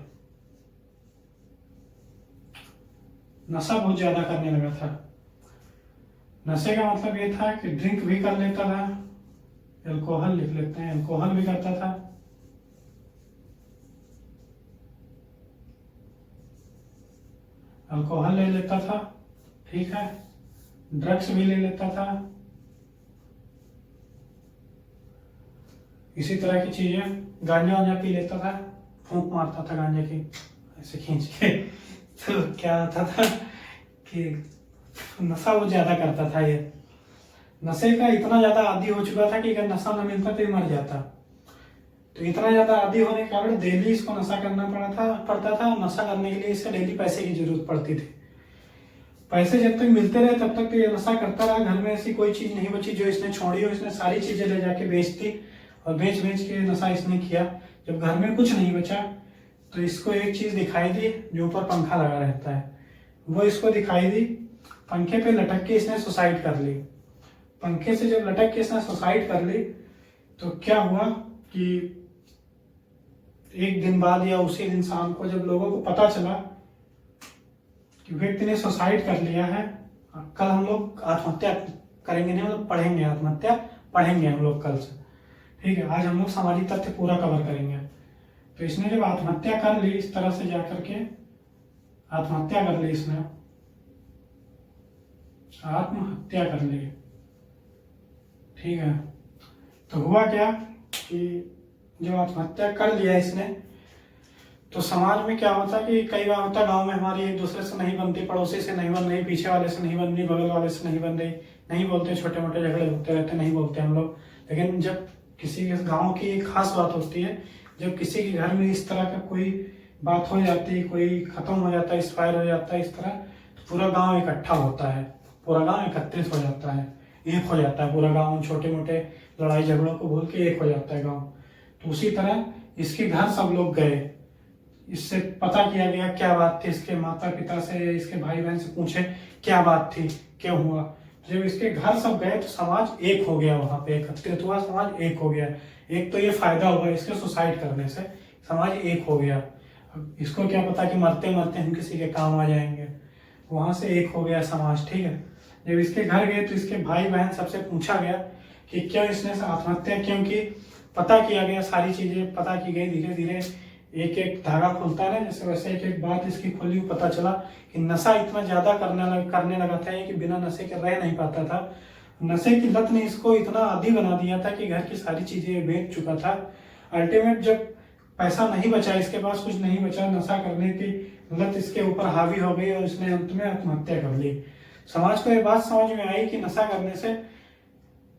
नशा बहुत ज्यादा करने लगा था। नशे का मतलब ये था कि ड्रिंक भी कर लेता था, अल्कोहल लिख लेते हैं, अल्कोहल भी करता था, अल्कोहल ले लेता था, ठीक है, ड्रग्स भी ले लेता था, इसी तरह की चीजें, गांजा वांजा पी लेता था, फूंक मारता था गांजे की ऐसे खींच के। तो क्या होता था कि नशा वो ज्यादा करता था। ये नशे का इतना ज्यादा आदी हो चुका था कि अगर नशा न मिलता तो ये मर जाता। तो इतना ज्यादा आदी होने के कारण डेली इसको नशा करना पड़ता था। नशा करने के लिए इसे डेली पैसे की जरूरत पड़ती थी। पैसे जब तक मिलते रहे तब तक तो ये नशा करता रहा। घर में ऐसी कोई चीज नहीं बची जो इसने छोड़ी हो। इसने सारी चीजें ले जाके बेच दी और बेच के नशा इसने किया। जब घर में कुछ नहीं बचा तो इसको एक चीज दिखाई दी जो ऊपर पंखा लगा रहता है, वो इसको दिखाई दी। पंखे पे लटक के इसने सुसाइड कर ली। पंखे से जब लटक के इसने सुसाइड कर ली तो क्या हुआ कि एक दिन बाद या उसी दिन शाम को जब लोगों को पता चला कि व्यक्ति ने सुसाइड कर लिया है, कल हम लोग आत्महत्या करेंगे, नहीं मतलब पढ़ेंगे, आत्महत्या पढ़ेंगे हम लोग कल से, ठीक है। आज हम लोग सामाजिक तथ्य पूरा कवर करेंगे। तो इसने जब आत्महत्या कर ली, इस तरह से जाकर के आत्महत्या कर ली, इसने आत्महत्या कर ली, ठीक है। तो हुआ क्या कि जब आत्महत्या कर लिया इसने तो समाज में क्या होता कि कई बार होता गांव में हमारी एक दूसरे से नहीं बनती, पड़ोसी से नहीं बन रही, पीछे वाले से नहीं बन रही, बगल वाले से नहीं बन रही, नहीं बोलते, छोटे मोटे झगड़े होते रहते, नहीं बोलते हम लोग। लेकिन जब किसी के गांव की एक खास बात होती है, जब किसी के घर में इस तरह का कोई बात हो जाती है, कोई खत्म हो जाता है, एक्सपायर हो जाता है इस तरह, तो पूरा गांव इकट्ठा होता है, पूरा गांव एकत्रित हो जाता है, एक हो जाता है पूरा गांव। छोटे मोटे लड़ाई झगड़ों को भूल के एक हो जाता है गांव। तो उसी तरह इसके घर सब लोग गए, इससे पता किया गया क्या बात थी, इसके माता पिता से, इसके भाई बहन से पूछे क्या बात थी, क्यों हुआ। जब इसके घर सब गए तो समाज एक हो गया, वहां पे एकत्रित हुआ, समाज एक हो गया। एक तो ये फायदा हुआ इसके सुसाइड करने से, समाज एक हो गया। अब इसको क्या पता कि मरते मरते हम किसी के काम आ जाएंगे, वहां से एक हो गया समाज, ठीक है। जब इसके घर गए तो इसके भाई बहन सबसे पूछा गया कि क्यों इसने आत्महत्या क्यों की। पता किया गया, सारी चीजें पता की गई, धीरे धीरे एक एक धागा खुलता है जैसे वैसे एक एक बात इसकी खुली। पता चला कि नशा इतना ज्यादा करने लगा था कि बिना नशे के रह नहीं पाता था। नशे की लत ने इसको इतना आदी बना दिया था कि घर की सारी चीजें बेच चुका था। अल्टीमेट जब पैसा नहीं बचा, इसके पास कुछ नहीं बचा, नशा करने की लत इसके ऊपर हावी हो गई और इसने अंत में आत्महत्या कर ली। समाज को ये बात समझ में आई कि नशा करने से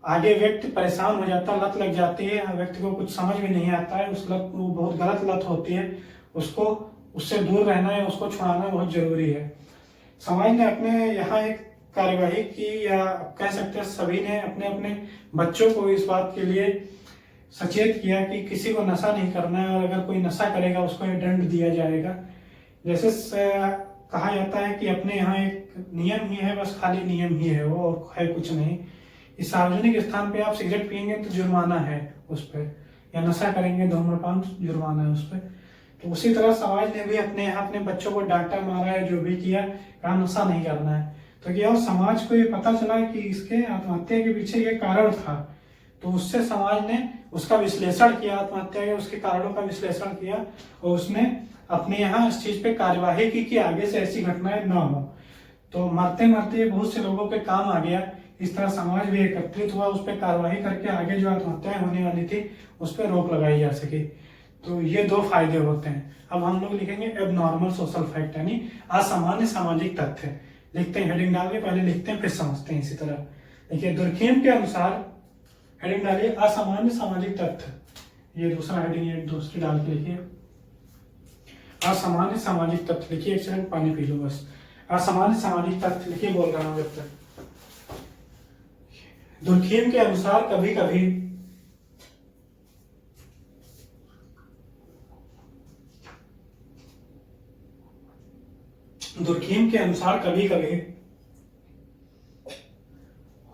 आगे व्यक्ति परेशान हो जाता है, लत लग जाती है, व्यक्ति को कुछ समझ में नहीं आता है, उस लत वो बहुत गलत लत होती है, उसको उससे दूर रहना है, उसको छुड़ाना बहुत जरूरी है। समाज ने अपने यहाँ एक कार्यवाही की, या कह सकते हैं सभी ने अपने अपने बच्चों को इस बात के लिए सचेत किया कि किसी को नशा नहीं करना है, और अगर कोई नशा करेगा उसको दंड दिया जाएगा। जैसे कहा जाता है कि अपने यहाँ एक नियम ही है, बस खाली नियम ही है, वो और है कुछ नहीं। इस सार्वजनिक स्थान पे आप सिगरेट पियेंगे तो जुर्माना है उस पर, या नशा करेंगे धूम्रपान जुर्माना है उस पर। तो उसी तरह समाज ने भी अपने यहाँ अपने बच्चों को डांटा मारा है, जो भी किया, कहा नशा नहीं करना है। तो क्या समाज को ये पता चला कि इसके आत्महत्या के पीछे ये कारण था, तो उससे समाज ने उसका विश्लेषण किया, आत्महत्या के उसके कारणों का विश्लेषण किया, और उसने अपने यहाँ इस चीज पे कार्यवाही की कि आगे से ऐसी घटनाएं ना हो। तो मरते मरते बहुत से लोगों के काम आ गया। इस तरह समाज भी एकत्रित हुआ, उस पर कार्यवाही करके आगे जो आत्महत्याएं होने वाली थी उस पर रोक लगाई जा सके। तो ये दो फायदे होते हैं। अब हम लोग लिखेंगे एबनॉर्मल सोशल फैक्ट, यानी असामान्य सामाजिक तथ्य। लिखते हैं, हेडिंग डाल के पहले लिखते हैं फिर समझते हैं। इसी तरह देखिए, दुर्खेम के अनुसार, हेडिंग डालिए असामान्य सामाजिक तथ्य। ये दूसरा हेडिंग है, दूसरी डाल के लिखिए असामान्य सामाजिक तथ्य। लिखिए, एक सेकंड पानी पी लो बस। असामान्य सामाजिक तथ्य लिखिए, बोल रहा हूं जब तक। दुर्खेम के अनुसार कभी कभी दुर्खेम के अनुसार कभी कभी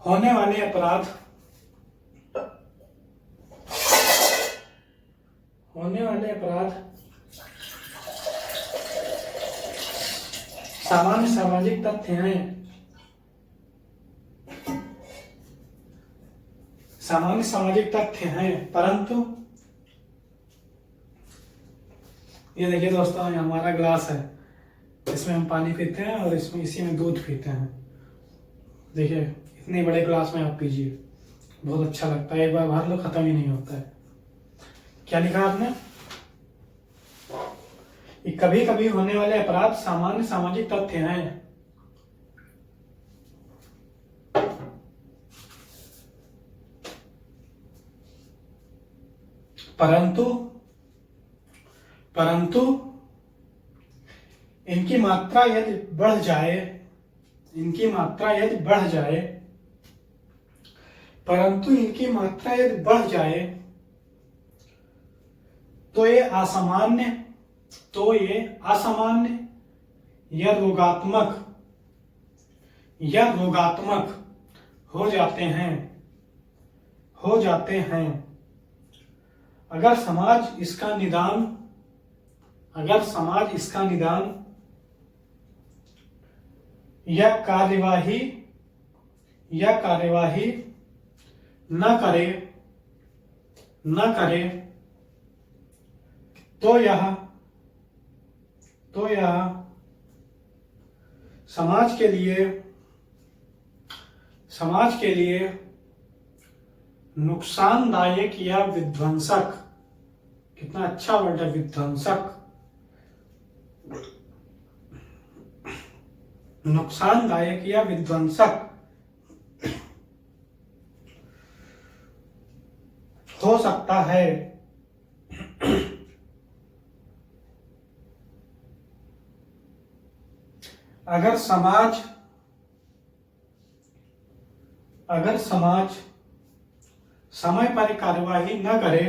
होने वाले अपराध सामान्य सामाजिक तथ्य हैं। सामान्य सामाजिक तथ्य हैं, परंतु ये देखिए दोस्तों, हमारा ग्लास है, इसमें हम पानी पीते हैं और इसमें इसी में दूध पीते हैं। देखिए, इतने बड़े ग्लास में आप पीजिए, बहुत अच्छा लगता है, एक बार भर लो खत्म ही नहीं होता है। क्या लिखा आपने? ये कभी कभी होने वाले अपराध सामान्य सामाजिक तथ्य हैं, परंतु इनकी मात्रा यदि बढ़ जाए, परंतु इनकी मात्रा यदि बढ़ जाए तो ये असामान्य या रोगात्मक हो जाते हैं। अगर समाज इसका निदान या कार्यवाही न करे तो यह समाज के लिए नुकसानदायक या विध्वंसक, कितना अच्छा वर्ड है, विध्वंसक, नुकसानदायक या विध्वंसक हो सकता है। अगर समाज समय पर कार्यवाही न करे,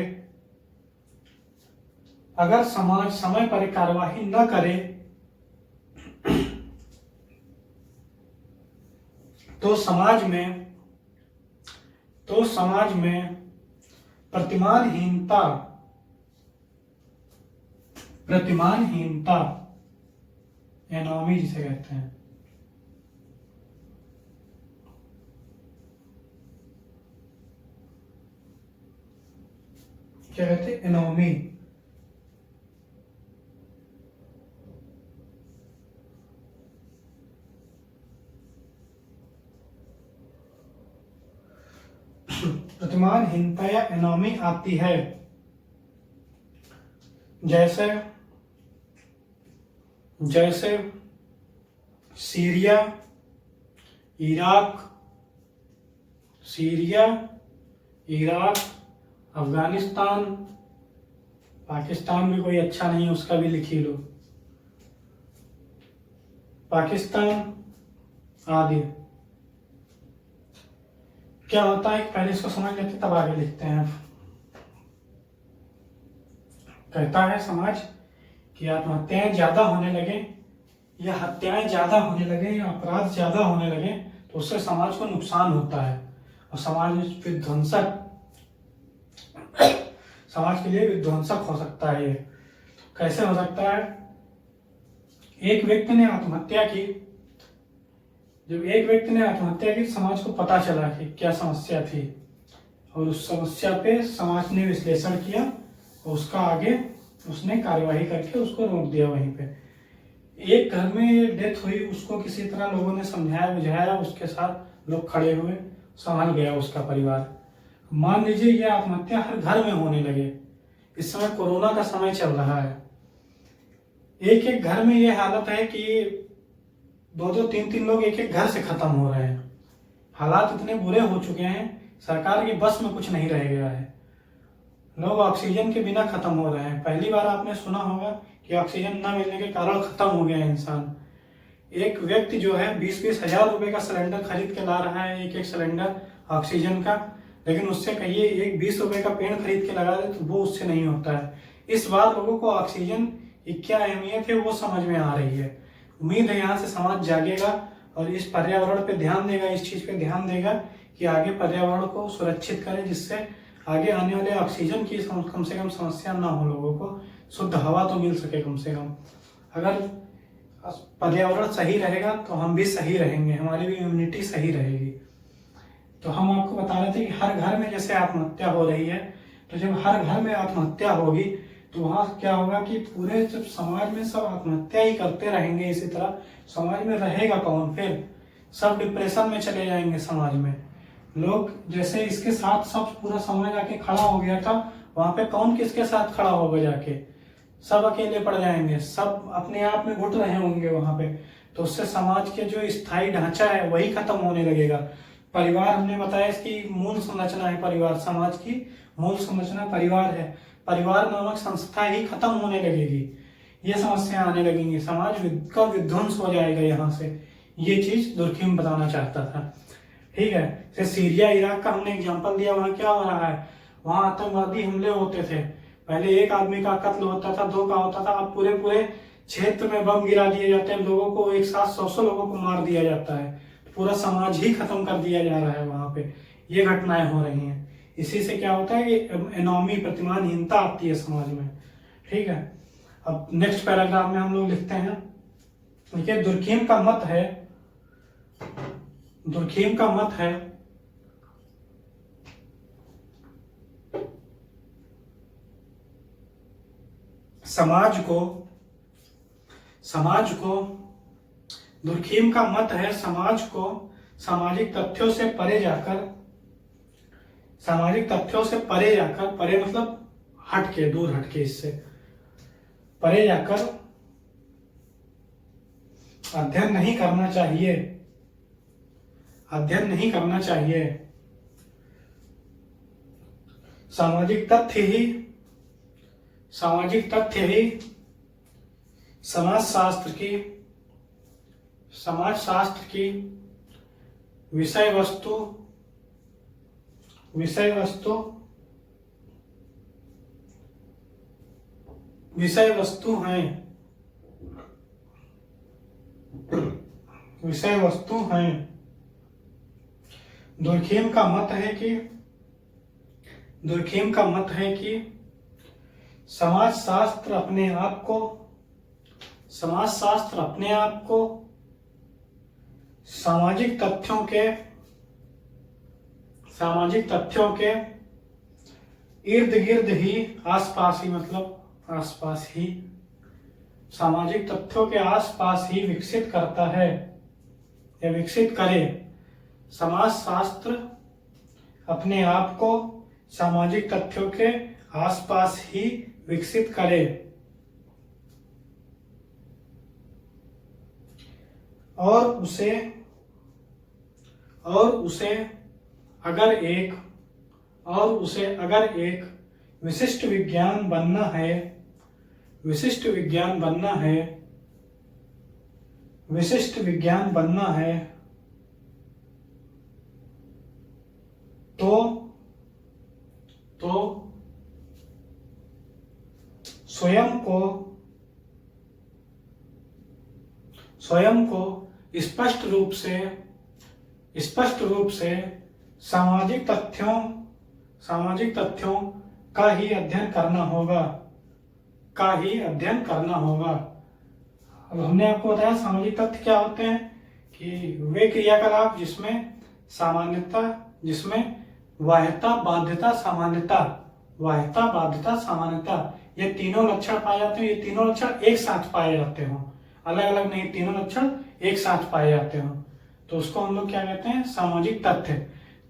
तो समाज में प्रतिमानहीनता एनोमी जिसे कहते हैं, क्या कहते हैं, एनोमी, प्रतिमानहीनता या एनोमी आती है। जैसे Syria, Iraq, Syria, Iraq, Afghanistan, Pakistan भी कोई अच्छा नहीं, उसका भी लिख ही लो, पाकिस्तान आदि। क्या होता है, पहले इसको समझ लेते तब आगे लिखते हैं। कहता है समाज कि आत्महत्याएं ज्यादा होने लगे या हत्याएं ज्यादा होने लगे या अपराध ज्यादा होने लगे तो उससे समाज को नुकसान होता है और समाज विध्वंसक, समाज के लिए विध्वंसक हो सकता है। ये कैसे हो सकता है? एक व्यक्ति ने आत्महत्या की, जब एक व्यक्ति ने आत्महत्या की समाज को पता चला कि क्या समस्या थी और उस समस्या पे समाज ने विश्लेषण किया और उसका आगे उसने कार्यवाही करके उसको रोक दिया वहीं पे। एक घर में डेथ हुई, उसको किसी तरह लोगों ने समझाया बुझाया, उसके साथ लोग खड़े हुए, संभल गया उसका परिवार। मान लीजिए ये आत्महत्या हर घर में होने लगे। इस समय कोरोना का समय चल रहा है, एक एक घर में ये हालत है कि 2-2, 3-3 लोग एक एक घर से खत्म हो रहे हैं। हालात इतने बुरे हो चुके हैं, सरकार की बस में कुछ नहीं रह गया है। लोग ऑक्सीजन के बिना खत्म हो रहे हैं। पहली बार आपने सुना होगा कि ऑक्सीजन न मिलने के कारण खत्म हो गया इंसान। एक व्यक्ति जो है 20-20 हजार रुपए का सिलेंडर खरीद के ला रहा है, एक एक सिलेंडर ऑक्सीजन का, लेकिन उससे कहिए एक 20 रुपए का पेड़ खरीद के लगा दे तो वो उससे नहीं होता है। इस बार लोगों को ऑक्सीजन की क्या अहमियत है वो समझ में आ रही है। उम्मीद है यहाँ से समाज जागेगा और इस पर्यावरण पे ध्यान देगा, इस चीज पे ध्यान देगा कि आगे पर्यावरण को सुरक्षित करें, जिससे आगे आने वाले ऑक्सीजन की कम से कम समस्या ना हो, लोगों को शुद्ध हवा तो मिल सके कम से कम। अगर पर्यावरण सही रहेगा तो हम भी सही रहेंगे, हमारी भी इम्यूनिटी सही रहेगी। तो हम आपको बता रहे थे कि हर घर में जैसे आत्महत्या हो रही है, तो जब हर घर में आत्महत्या होगी तो वहां क्या होगा कि पूरे जब समाज में सब आत्महत्या ही करते रहेंगे इसी तरह, समाज में रहेगा कौन? फिर सब डिप्रेशन में चले जाएंगे समाज में लोग। जैसे इसके साथ सब पूरा समाज आके खड़ा हो गया था, वहां पे कौन किसके साथ खड़ा होगा जाके? सब अकेले पड़ जाएंगे, सब अपने आप में घुट रहे होंगे वहां पे। तो उससे समाज के जो स्थायी ढांचा है वही खत्म होने लगेगा। परिवार हमने बताया इसकी मूल संरचना है, परिवार समाज की मूल संरचना परिवार है। परिवार नामक संस्था ही खत्म होने लगेगी, ये समस्या आने लगेंगी, समाज का विध्वंस हो जाएगा। यहाँ से ये चीज दुर्खिम बताना चाहता था। ठीक है, जैसे सीरिया इराक का हमने एग्जांपल दिया, वहां क्या हो रहा है? वहां आतंकवादी हमले होते थे, पहले एक आदमी का कत्ल होता था, 2 का होता था, अब पूरे पूरे क्षेत्र में बम गिरा दिए जाते हैं, लोगों को एक साथ 100 लोगों को मार दिया जाता है, पूरा समाज ही खत्म कर दिया जा रहा है। वहां पे ये घटनाएं हो रही हैं। इसी से क्या होता है कि एनोमी, प्रतिमानहीनता आती है समाज में। ठीक है, अब नेक्स्ट पैराग्राफ में हम लोग लिखते हैं, देखिए दुर्खिम का मत है, दुर्खिम का मत है समाज को दुर्खिम का मत है समाज को सामाजिक तथ्यों से परे जाकर, सामाजिक तथ्यों से परे जाकर, परे मतलब हटके, दूर हटके, इससे परे जाकर अध्ययन नहीं करना चाहिए, अध्ययन नहीं करना चाहिए। सामाजिक तथ्य ही समाज शास्त्र की विषय वस्तु हैं। दुर्खिम का मत है कि समाजशास्त्र अपने आप को सामाजिक तथ्यों के इर्द गिर्द ही, आसपास ही, मतलब आसपास ही, सामाजिक तथ्यों के आसपास ही विकसित करता है या विकसित करे। समाजशास्त्र अपने आप को सामाजिक तथ्यों के आसपास ही विकसित करे और उसे अगर एक और उसे अगर एक विशिष्ट विज्ञान बनना है, विशिष्ट विज्ञान बनना है, विशिष्ट विज्ञान बनना है तो स्वयं को स्पष्ट रूप से सामाजिक तथ्यों का ही अध्ययन करना होगा। अब हमने आपको बताया सामाजिक तथ्य क्या होते हैं कि वे क्रियाकलाप जिसमें वाह्यता, बाध्यता, सामान्यता ये तीनों लक्षण पाए जाते हैं। ये तीनों लक्षण एक साथ पाए जाते हो, अलग अलग नहीं, तीनों लक्षण एक साथ पाए जाते हो, तो उसको हम लोग क्या कहते हैं, सामाजिक तथ्य।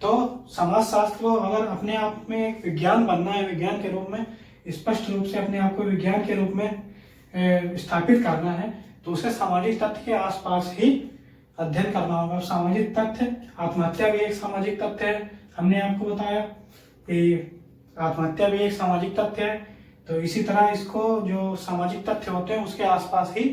तो समाजशास्त्र को अगर अपने आप में एक विज्ञान बनना है, विज्ञान के रूप में स्पष्ट रूप से अपने आप को विज्ञान के रूप में स्थापित करना है, तो उसे सामाजिक तथ्य के आसपास ही अध्ययन करना होगा। सामाजिक तथ्य, आत्महत्या भी एक सामाजिक तथ्य है, हमने आपको बताया कि आत्महत्या भी एक सामाजिक तथ्य है। तो इसी तरह इसको जो सामाजिक तथ्य होते हैं उसके आसपास ही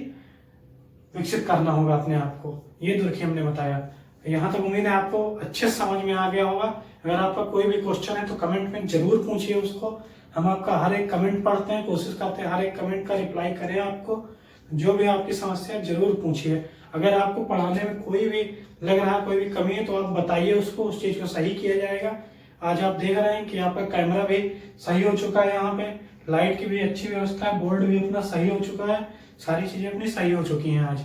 विकसित करना होगा अपने आप को। ये देखिए हमने बताया। यहाँ तक उम्मीद है आपको अच्छे समझ में आ गया होगा। अगर आपका कोई भी क्वेश्चन है तो कमेंट में जरूर पूछिए उसको। हम आपका हर एक कमेंट पढ़ते हैं, कोशिश करते हैं हर एक कमेंट का रिप्लाई करें आपको। जो भी आपकी समस्या है जरूर पूछिए। अगर आपको पढ़ाने में कोई भी लग रहा है, कोई भी कमी है, तो आप बताइए उसको, उस चीज को सही किया जाएगा। आज आप देख रहे हैं कि आपका कैमरा भी सही हो चुका है, यहाँ पे लाइट की भी अच्छी व्यवस्था है, बोर्ड भी अपना सही हो चुका है, सारी चीजें अपनी सही हो चुकी हैं। आज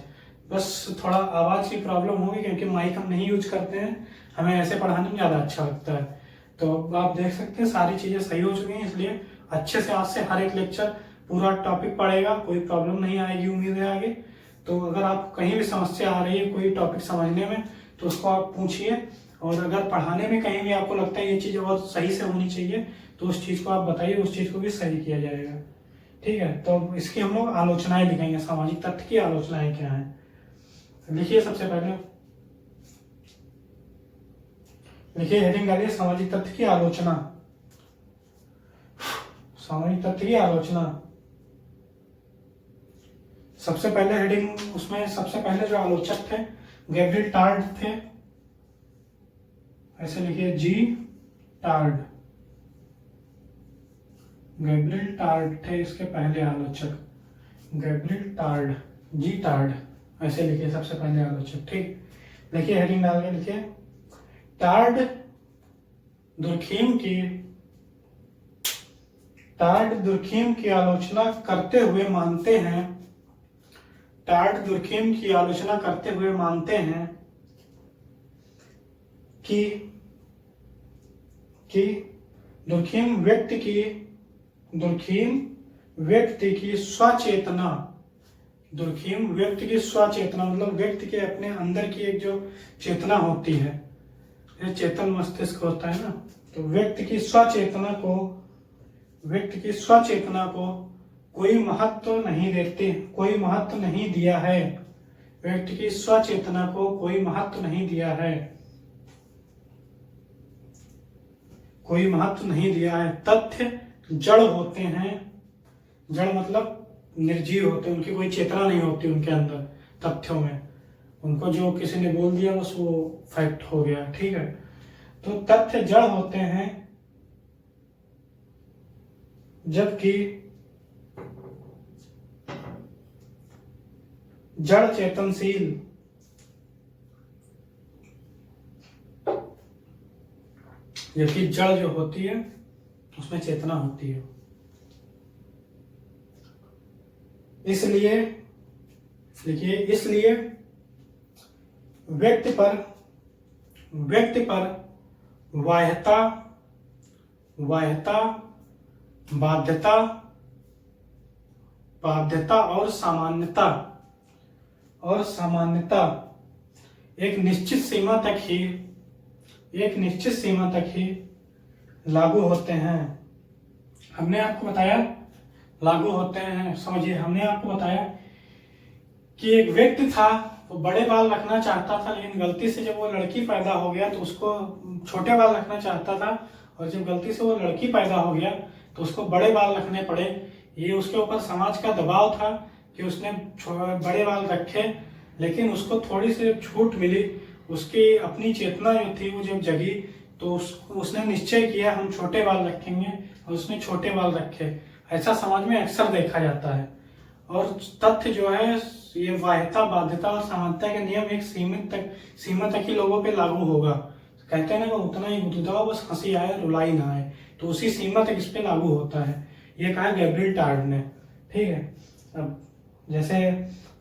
बस थोड़ा आवाज की प्रॉब्लम होगी क्योंकि माइक हम नहीं यूज करते हैं, हमें ऐसे पढ़ाने में ज्यादा अच्छा लगता है। तो आप देख सकते हैं सारी चीजें सही हो चुकी हैं, इसलिए अच्छे से आज से हर एक लेक्चर पूरा टॉपिक पढ़ेगा, कोई प्रॉब्लम नहीं आएगी उम्मीद है आगे। तो अगर आप कहीं भी समस्या आ रही है कोई टॉपिक समझने में तो उसको आप पूछिए, और अगर पढ़ाने में कहीं भी आपको लगता है ये चीज और सही से होनी चाहिए तो उस चीज को आप बताइए, उस चीज को भी सही किया जाएगा। ठीक है, तो इसकी हम लोग आलोचनाएं लिखेंगे, सामाजिक तथ्य की आलोचनाएं क्या है। लिखिए, सबसे पहले लिखिए, हेडिंग डालिए सामाजिक तथ्य की आलोचना। सामाजिक तथ्य की आलोचना सबसे पहले हेडिंग, उसमें सबसे पहले जो आलोचक थे गैब्रिएल टार्ड थे, ऐसे लिखिए जी टार्ड, गैब्रिएल टार्ड थे इसके पहले आलोचक, गैब्रिएल टार्ड, जी टार्ड, ऐसे लिखिए सबसे पहले आलोचक। ठीक, देखिए हेडिंग डाल के लिखिए, टार्ड दुर्खीम की आलोचना करते हुए मानते हैं, टार्ड दुर्खीम की आलोचना करते हुए मानते हैं कि दुर्खीम व्यक्ति की स्वचेतना, दुर्खीम व्यक्ति की स्वचेतना मतलब व्यक्ति के अपने अंदर की एक जो चेतना होती है, ये चेतन मस्तिष्क होता है ना, तो व्यक्ति की स्वचेतना को कोई महत्व नहीं दिया है, व्यक्ति की स्वचेतना को कोई महत्व नहीं दिया है, कोई महत्व नहीं दिया है। तथ्य जड़ होते हैं, जड़ मतलब निर्जीव होते हैं, उनकी कोई चेतना नहीं होती उनके अंदर तथ्यों में, उनको जो किसी ने बोल दिया बस वो फैक्ट हो गया। ठीक है, तो तथ्य जड़ होते हैं जबकि जड़ चेतनशील, जबकि जड़ जो होती है उसमें चेतना होती है। इसलिए लिखिए, इसलिए व्यक्ति पर वाह्यता, बाध्यता और सामान्यता एक निश्चित सीमा तक ही लागू होते हैं। हमने आपको बताया लागू होते हैं, समझिए, हमने आपको बताया कि एक व्यक्ति था, तो बड़े बाल रखना चाहता था, लेकिन गलती से जब वो लड़की पैदा हो गया तो उसको छोटे बाल रखना चाहता था, और जब गलती से वो लड़की पैदा हो गया तो उसको बड़े बाल रखने पड़े। ये उसके ऊपर समाज का दबाव था कि उसने बड़े बाल रखे, लेकिन उसको थोड़ी सी छूट मिली, उसकी अपनी चेतना जो थी वो जब जगी तो उसने निश्चय किया हम छोटे बाल रखेंगे, और उसने छोटे बाल रखे। ऐसा समाज में अक्सर देखा जाता है। और तथ्य जो है, ये वाह्यता, बाध्यता और समानता के नियम एक सीमा तक ही लोगों पे लागू होगा। कहते हैं ना कि उतना ही गुदगुदाओ, बस हंसी आए रुलाई ना आए, तो उसी सीमा तक इस पे लागू होता है। ये कहा गैब्रिएल टार्ड ने। ठीक है। अब जैसे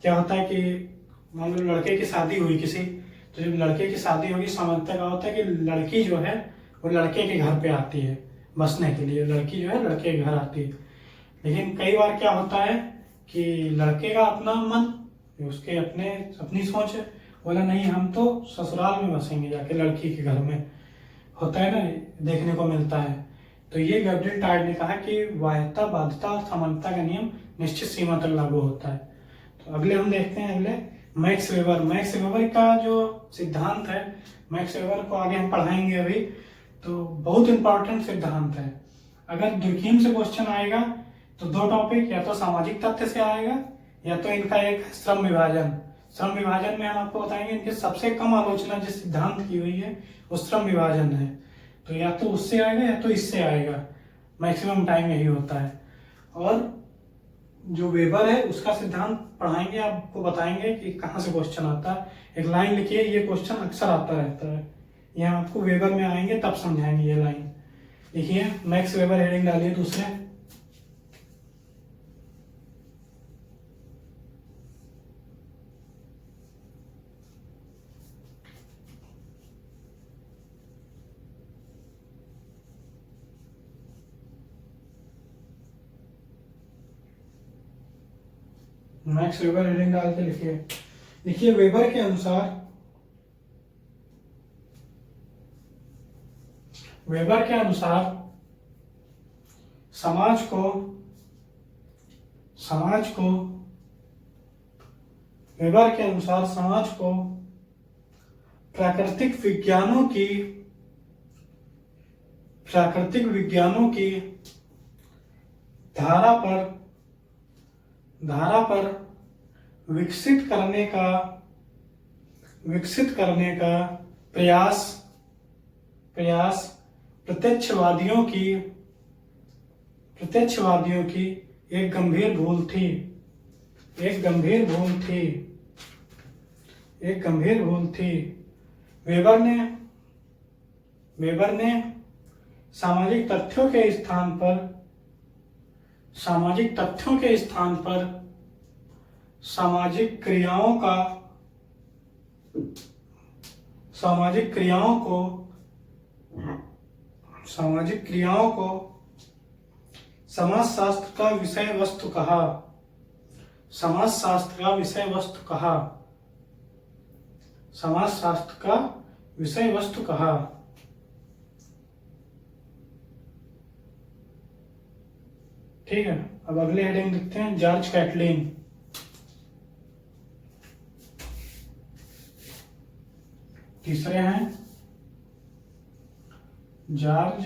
क्या होता है कि मान लो लड़के की शादी हुई किसी, तो जब लड़के की शादी होगी, समानता का होता है कि लड़की जो है वो लड़के के घर पे आती है बसने के लिए, लड़की जो है लड़के के घर आती है। लेकिन कई बार क्या होता है कि लड़के का अपना मन, उसके अपनी सोच है, बोला नहीं हम तो ससुराल में बसेंगे जाके लड़की के घर में, होता है ना, देखने को मिलता है। तो ये गैब्रिएल टार्ड ने कहा कि वाह्यता, बाध्यता और समानता का नियम निश्चित सीमा तक लागू होता है। तो अगले हम देखते हैं, अगले मैक्स वेबर। मैक्स वेबर का जो सिद्धांत है, मैक्स वेबर को आगे हम पढ़ाएंगे अभी, तो बहुत इंपॉर्टेंट सिद्धांत है। अगर दुर्खीम से क्वेश्चन आएगा तो दो टॉपिक, या तो सामाजिक तथ्य से आएगा, या तो इनका एक श्रम विभाजन। श्रम विभाजन में हम आपको बताएंगे इनकी सबसे कम आलोचना जिस सिद्धांत की हुई है वो श्रम विभाजन है। तो या तो उससे आएगा या तो इससे आएगा, मैक्सिमम टाइम यही होता है। और जो वेबर है उसका सिद्धांत पढ़ाएंगे, आपको बताएंगे कि कहाँ से क्वेश्चन आता है। एक लाइन लिखिए, ये क्वेश्चन अक्सर आता रहता है, ये हम आपको वेबर में आएंगे तब समझाएंगे। ये लाइन लिखिए, मैक्स वेबर हेडिंग डालिए दूसरे। मैक्स वेबर हेडिंग डाल के लिखिए। देखिए, वेबर के अनुसार, वेबर के अनुसार समाज को वेबर के अनुसार समाज को प्राकृतिक विज्ञानों की धारा पर विकसित करने का प्रयास प्रत्यक्षवादियों की एक गंभीर भूल थी। वेबर ने सामाजिक तथ्यों के स्थान पर सामाजिक क्रियाओं को समाजशास्त्र का विषय वस्तु कहा। ठीक है। अब अगले हेडिंग देखते हैं, जॉर्ज कैटलिन। तीसरे हैं जॉर्ज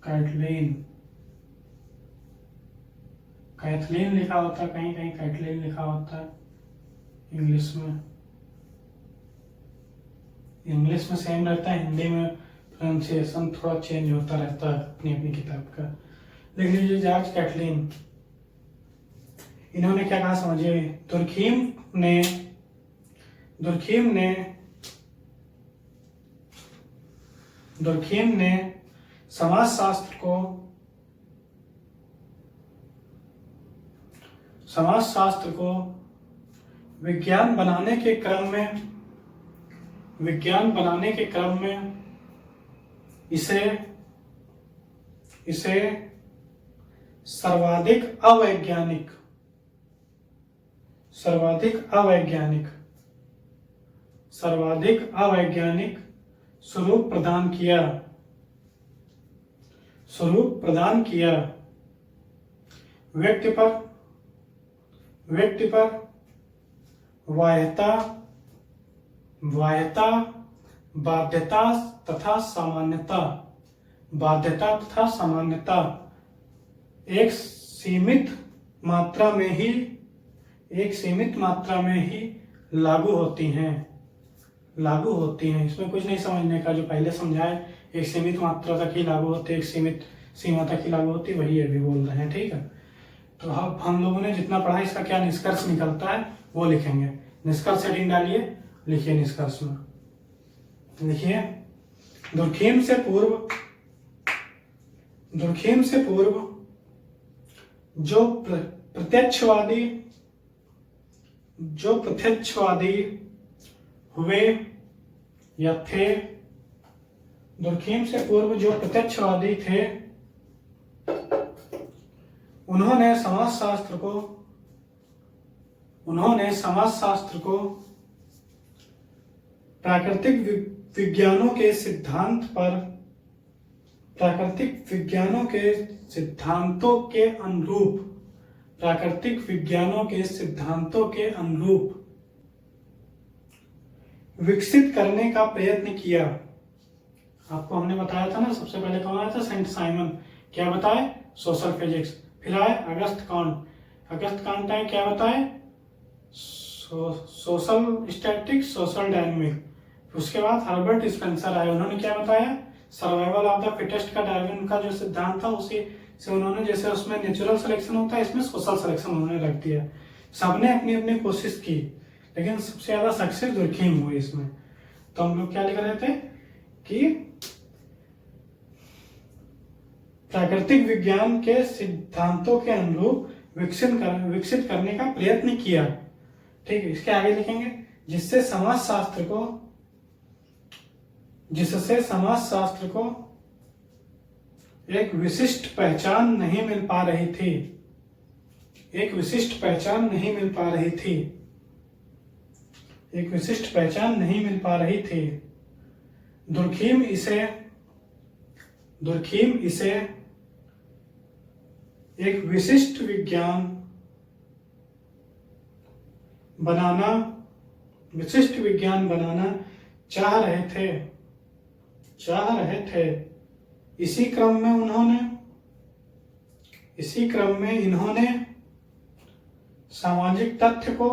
कैटलिन। कैथलीन लिखा होता है, कहीं कहीं कैटलिन लिखा होता है इंग्लिश में सेम रहता है, हिंदी में प्रोनाउंसिएशन थोड़ा चेंज होता रहता है अपनी किताब का। लिख लीजिए जॉर्ज कैटलिन। इन्होंने क्या कहा समझिए। दुर्खीम ने समाजशास्त्र को विज्ञान बनाने के क्रम में इसे सर्वाधिक अवैज्ञानिक स्वरूप प्रदान किया। व्यक्ति पर बाह्यता बाध्यता तथा सामान्यता, बाध्यता तथा सामान्यता एक सीमित मात्रा में ही लागू होती हैं। इसमें कुछ नहीं समझने का, जो पहले समझाए एक सीमित मात्रा तक ही लागू होती है, एक सीमित सीमा तक ही लागू होती है, वही अभी बोल रहे हैं। ठीक है, तो अब हम लोगों ने जितना पढ़ा इसका क्या निष्कर्ष निकलता है वो लिखेंगे। निष्कर्ष हेडिंग डालिए, लिखिए निष्कर्ष में, लिखिए दुर्खिम से पूर्व जो प्रत्यक्षवादी हुए या थे, दुर्खिम से पूर्व जो प्रत्यक्षवादी थे, उन्होंने समाजशास्त्र को प्राकृतिक विज्ञानों के सिद्धांतों के अनुरूप विकसित करने का प्रयत्न किया। आपको हमने बताया था ना, सबसे पहले कौन आया था? Saint Simon. क्या बताए? Social physics. फिर आए अगस्त कांट आए, क्या बताए? Social statics, social dynamic. उसके बाद हर्बर्ट स्पेंसर आए, उन्होंने क्या बताया? सर्वाइवल ऑफ द फिटेस्ट का डार्विन का जो सिद्धांत था उसी से उन्होंने, जैसे उसमें नेचुरल सिलेक्शन होता है, इसमें सोशल सिलेक्शन उन्होंने रख दिया। सबने अपनी अपनी कोशिश की, लेकिन सबसे ज्यादा सक्सेस दुर्खिम हुई इसमें। तो हम लोग क्या लिख रहे थे कि प्राकृतिक विज्ञान के सिद्धांतों के अनुरूप विकसित करने का प्रयत्न किया। ठीक है, इसके आगे लिखेंगे जिससे समाजशास्त्र को एक विशिष्ट पहचान नहीं मिल पा रही थी। दुर्खिम इसे एक विशिष्ट विज्ञान बनाना चाह रहे थे। इसी क्रम में इन्होंने सामाजिक तथ्य को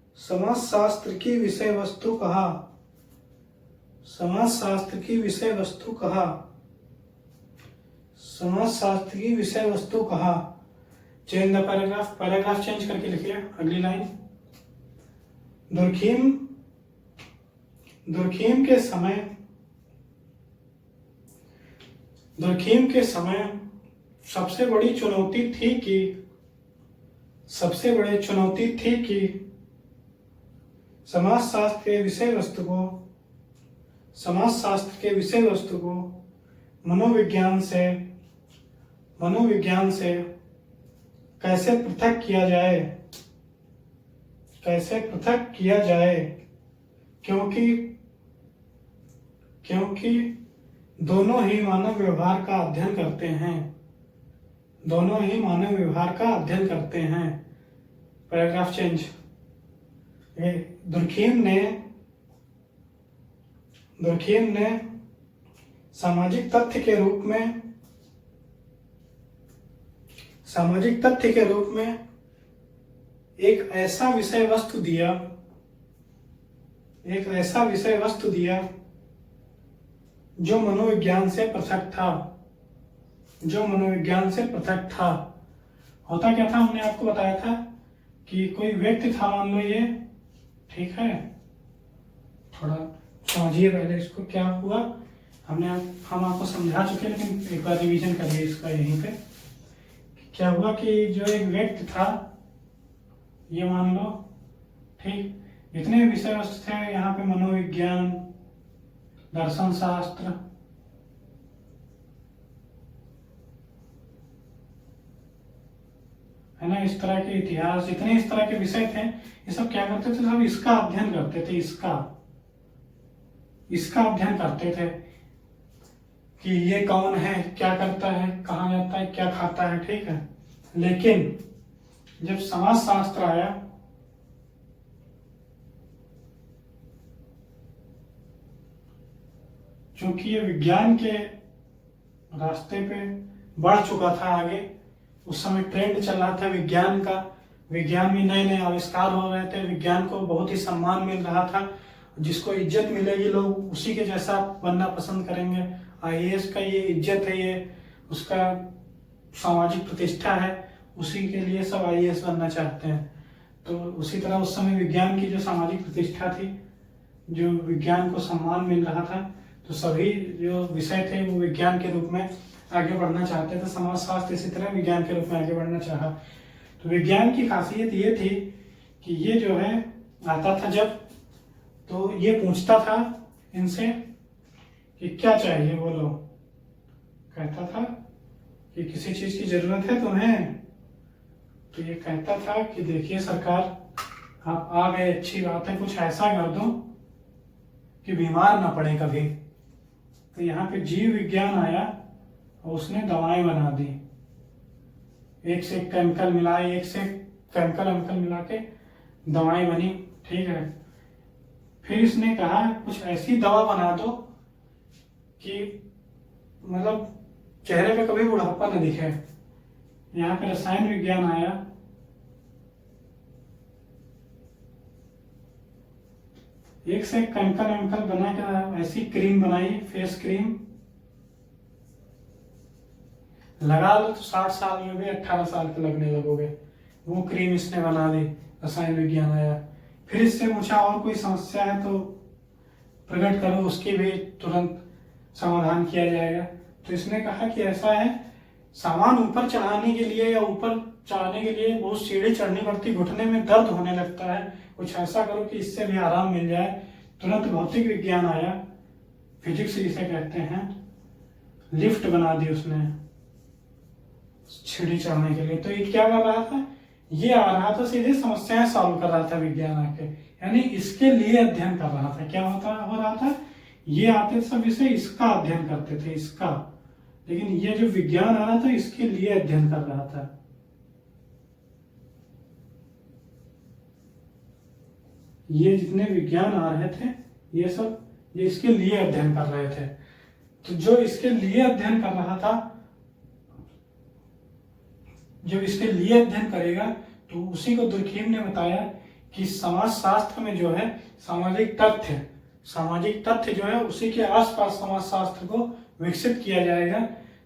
समाजशास्त्र की विषय वस्तु कहा। चेंज द पैराग्राफ चेंज करके लिखिए अगली लाइन। दुर्खिम के समय सबसे बड़ी चुनौती थी कि समाजशास्त्र के विषय वस्तु को मनोविज्ञान से कैसे पृथक किया जाए, क्योंकि दोनों ही मानव व्यवहार का अध्ययन करते हैं। Paragraph change. दुर्खिम ने सामाजिक तथ्य के रूप में एक ऐसा विषय वस्तु दिया जो मनोविज्ञान से पृथक था। होता क्या था, हमने आपको बताया था कि कोई व्यक्ति था, मान लो ये, ठीक है, थोड़ा समझिए पहले इसको। क्या हुआ, हम आपको समझा चुके, लेकिन एक बार रिवीजन करिए इसका यहीं पे। क्या हुआ कि जो एक व्यक्ति था, ये मान लो, ठीक, जितने विषय वस्तु थे यहाँ पे, मनोविज्ञान, दर्शन शास्त्र, है ना, इस तरह के इतिहास, जितने इस तरह के विषय थे, ये सब क्या करते थे? सब इसका अध्ययन करते थे, इसका अध्ययन करते थे। कि ये कौन है, क्या करता है, कहाँ जाता है, क्या खाता है, ठीक है। लेकिन जब समाजशास्त्र आया, क्योंकि ये विज्ञान के रास्ते पे बढ़ चुका था आगे, उस समय ट्रेंड चल रहा था विज्ञान का, विज्ञान में नए नए आविष्कार हो रहे थे, विज्ञान को बहुत ही सम्मान मिल रहा था, जिसको इज्जत मिलेगी लोग उसी के जैसा बनना पसंद करेंगे। आईएएस का ये इज्जत है, ये उसका सामाजिक प्रतिष्ठा है, उसी के लिए सब आईएएस बनना चाहते हैं। तो उसी तरह उस समय विज्ञान की जो सामाजिक प्रतिष्ठा थी, जो विज्ञान को सम्मान मिल रहा था, तो सभी जो विषय थे वो विज्ञान के रूप में आगे बढ़ना चाहते थे। समाजशास्त्र इसी तरह विज्ञान के रूप में आगे बढ़ना चाहा। तो विज्ञान की खासियत ये थी कि ये जो है आता था जब, तो ये पूछता था इनसे कि क्या चाहिए बोलो, कहता था कि किसी चीज की जरूरत है तुम्हें, तो ये कहता था कि देखिए सरकार, आप आ गए, अच्छी बात है, कुछ ऐसा कर दो कि बीमार ना पड़े कभी। तो यहाँ पे जीव विज्ञान आया और उसने दवाएं बना दी, एक से एक केमिकल मिलाए, एक से केमिकल मिला के दवाएं बनी, ठीक है। फिर इसने कहा कुछ ऐसी दवा बना दो कि मतलब चेहरे पे कभी बुढ़ापा न दिखे। यहाँ पे रसायन विज्ञान आया, एक से एक केमिकल बना के ऐसी क्रीम बनाई, फेस क्रीम, लगा लो तो 60 साल में भी 18 साल के लगने लगोगे, वो क्रीम इसने बना दी, रसायन विज्ञान आया। फिर इससे पूछा और कोई समस्या है तो प्रकट करो, उसकी भी तुरंत समाधान किया जाएगा। तो इसने कहा कि ऐसा है, सामान ऊपर चढ़ाने के लिए या ऊपर चढ़ाने के लिए बहुत सीढ़ी चढ़नी पड़ती, घुटने में दर्द होने लगता है, कुछ ऐसा करो कि इससे भी आराम मिल जाए। तुरंत भौतिक विज्ञान आया, फिजिक्स जिसे कहते हैं, लिफ्ट बना दी उसने सीढ़ी चढ़ने के लिए। तो ये क्या कर रहा था, ये आ रहा था सीधे समस्याएं सॉल्व कर रहा था विज्ञान आके, यानी इसके लिए अध्ययन कर रहा था। क्या हो रहा था, ये आते सब इसे इसका अध्ययन करते थे, इसका, लेकिन ये जो विज्ञान आ रहा था इसके लिए अध्ययन कर रहा था। ये जितने विज्ञान आ रहे थे ये सब ये इसके लिए अध्ययन कर रहे थे। तो जो इसके लिए अध्ययन कर रहा था, जो इसके लिए अध्ययन करेगा, तो उसी को दुर्खीम ने बताया कि समाजशास्त्र में जो है सामाजिक तथ्य जो है उसी के आसपास समाजशास्त्र को विकसित किया जाएगा।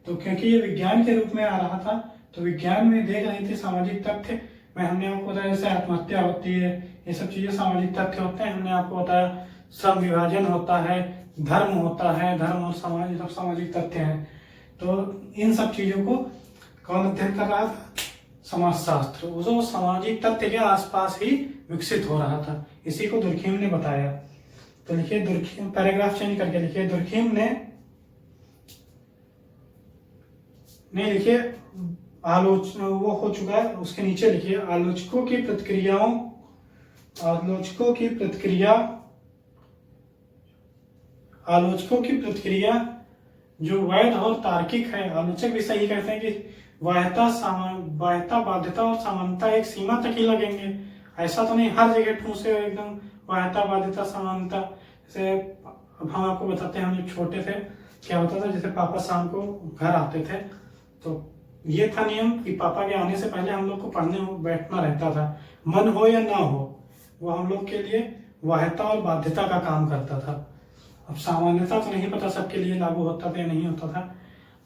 तो क्योंकि ये विज्ञान के रूप में आ रहा था, तो विज्ञान में देख रहे थे सामाजिक तथ्य में, हमने आपको बताया जैसे आत्महत्या होती है, ये सब चीजें सामाजिक तथ्य होते हैं। हमने आपको बताया श्रम विभाजन होता है, धर्म होता है, धर्म और समाज, ये सब सामाजिक तथ्य हैं। तो इन सब चीजों को कौन अध्ययन कर रहा था, समाजशास्त्र, वो सामाजिक तथ्य के आसपास ही विकसित हो रहा था, इसी को दुर्खीम ने बताया। तो लिखिए दुर्खीम, पैराग्राफ चेंज करके लिखिए, दुर्खीम ने नहीं लिखिए आलोचना, वो हो चुका है, उसके नीचे लिखिए आलोचकों की प्रतिक्रिया जो वैध और तार्किक है। आलोचक भी सही कहते हैं कि बाध्यता, बाध्यता और समानता एक सीमा तक ही लगेंगे, ऐसा तो नहीं हर जगह ठूसे एकदम बाध्यता, बाध्यता, समानता। जैसे अब हम आपको बताते हैं, हम जब छोटे थे क्या होता था, जैसे पापा शाम को घर आते थे तो ये था नियम कि पापा के आने से पहले हम लोग को पढ़ने बैठना रहता था, मन हो या ना हो, वो हम लोग के लिए बाध्यता और बाध्यता का काम करता था। अब सामान्यता तो नहीं पता सबके लिए लागू होता था या नहीं होता था,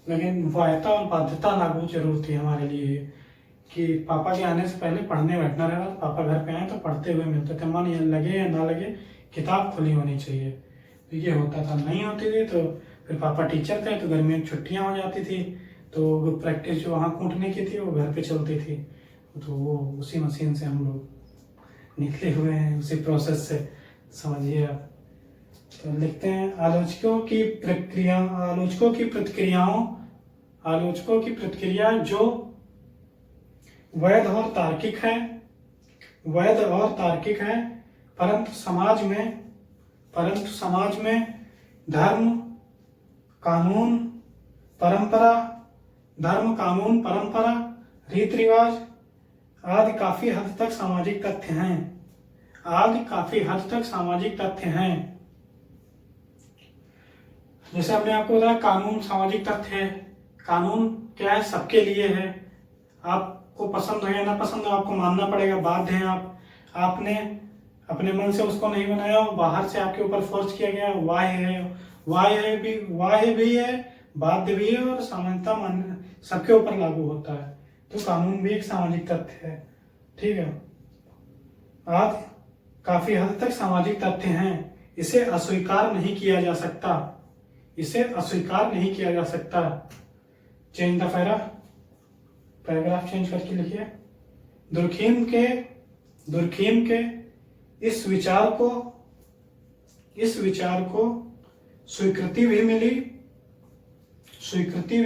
लेकिन बाध्यता और बाध्यता लागू जरूर थी हमारे लिए कि पापा के आने से पहले पढ़ने बैठना रहता। पापा घर पे आए तो पढ़ते हुए मिलते थे, मन लगे या ना लगे किताब खुली होनी चाहिए, तो ये होता था। नहीं होती थी तो फिर पापा टीचर थे, तो गर्मियों की छुट्टियां हो जाती थी, तो प्रैक्टिस जो वहाँ कूटने की थी वो घर पे चलती थी, तो वो उसी मशीन से हम लोग निकले हुए हैं, उसी प्रोसेस से, समझिए आप। तो लिखते हैं आलोचकों की प्रतिक्रिया जो वैध और तार्किक है, परंतु समाज में धर्म, कानून परंपरा, धर्म, कानून, परंपरा, रीति रिवाज आदि काफी हद तक सामाजिक तथ्य हैं। आदि काफी हद तक सामाजिक तथ्य हैं। जैसे हमने आपको बताया कानून सामाजिक तथ्य है। कानून क्या है? सबके लिए है। आपको पसंद हो या ना पसंद हो, आपको मानना पड़ेगा, बाध्य हैं आप। आपने अपने मन से उसको नहीं बनाया, बाहर से आपके ऊपर फोर्स किया गया, वाह्य भी है, बाध्य भी है और सामान्यता मान सबके ऊपर लागू होता है। तो कानून भी एक सामाजिक तथ्य है। ठीक है। आज काफी हद तक सामाजिक तथ्य हैं। इसे अस्वीकार नहीं किया जा सकता। इसे अस्वीकार नहीं किया जा सकता। चेंज द पैराग्राफ चेंज करके लिखिए। दुर्खीम के इस विचार को स्वीकृति भी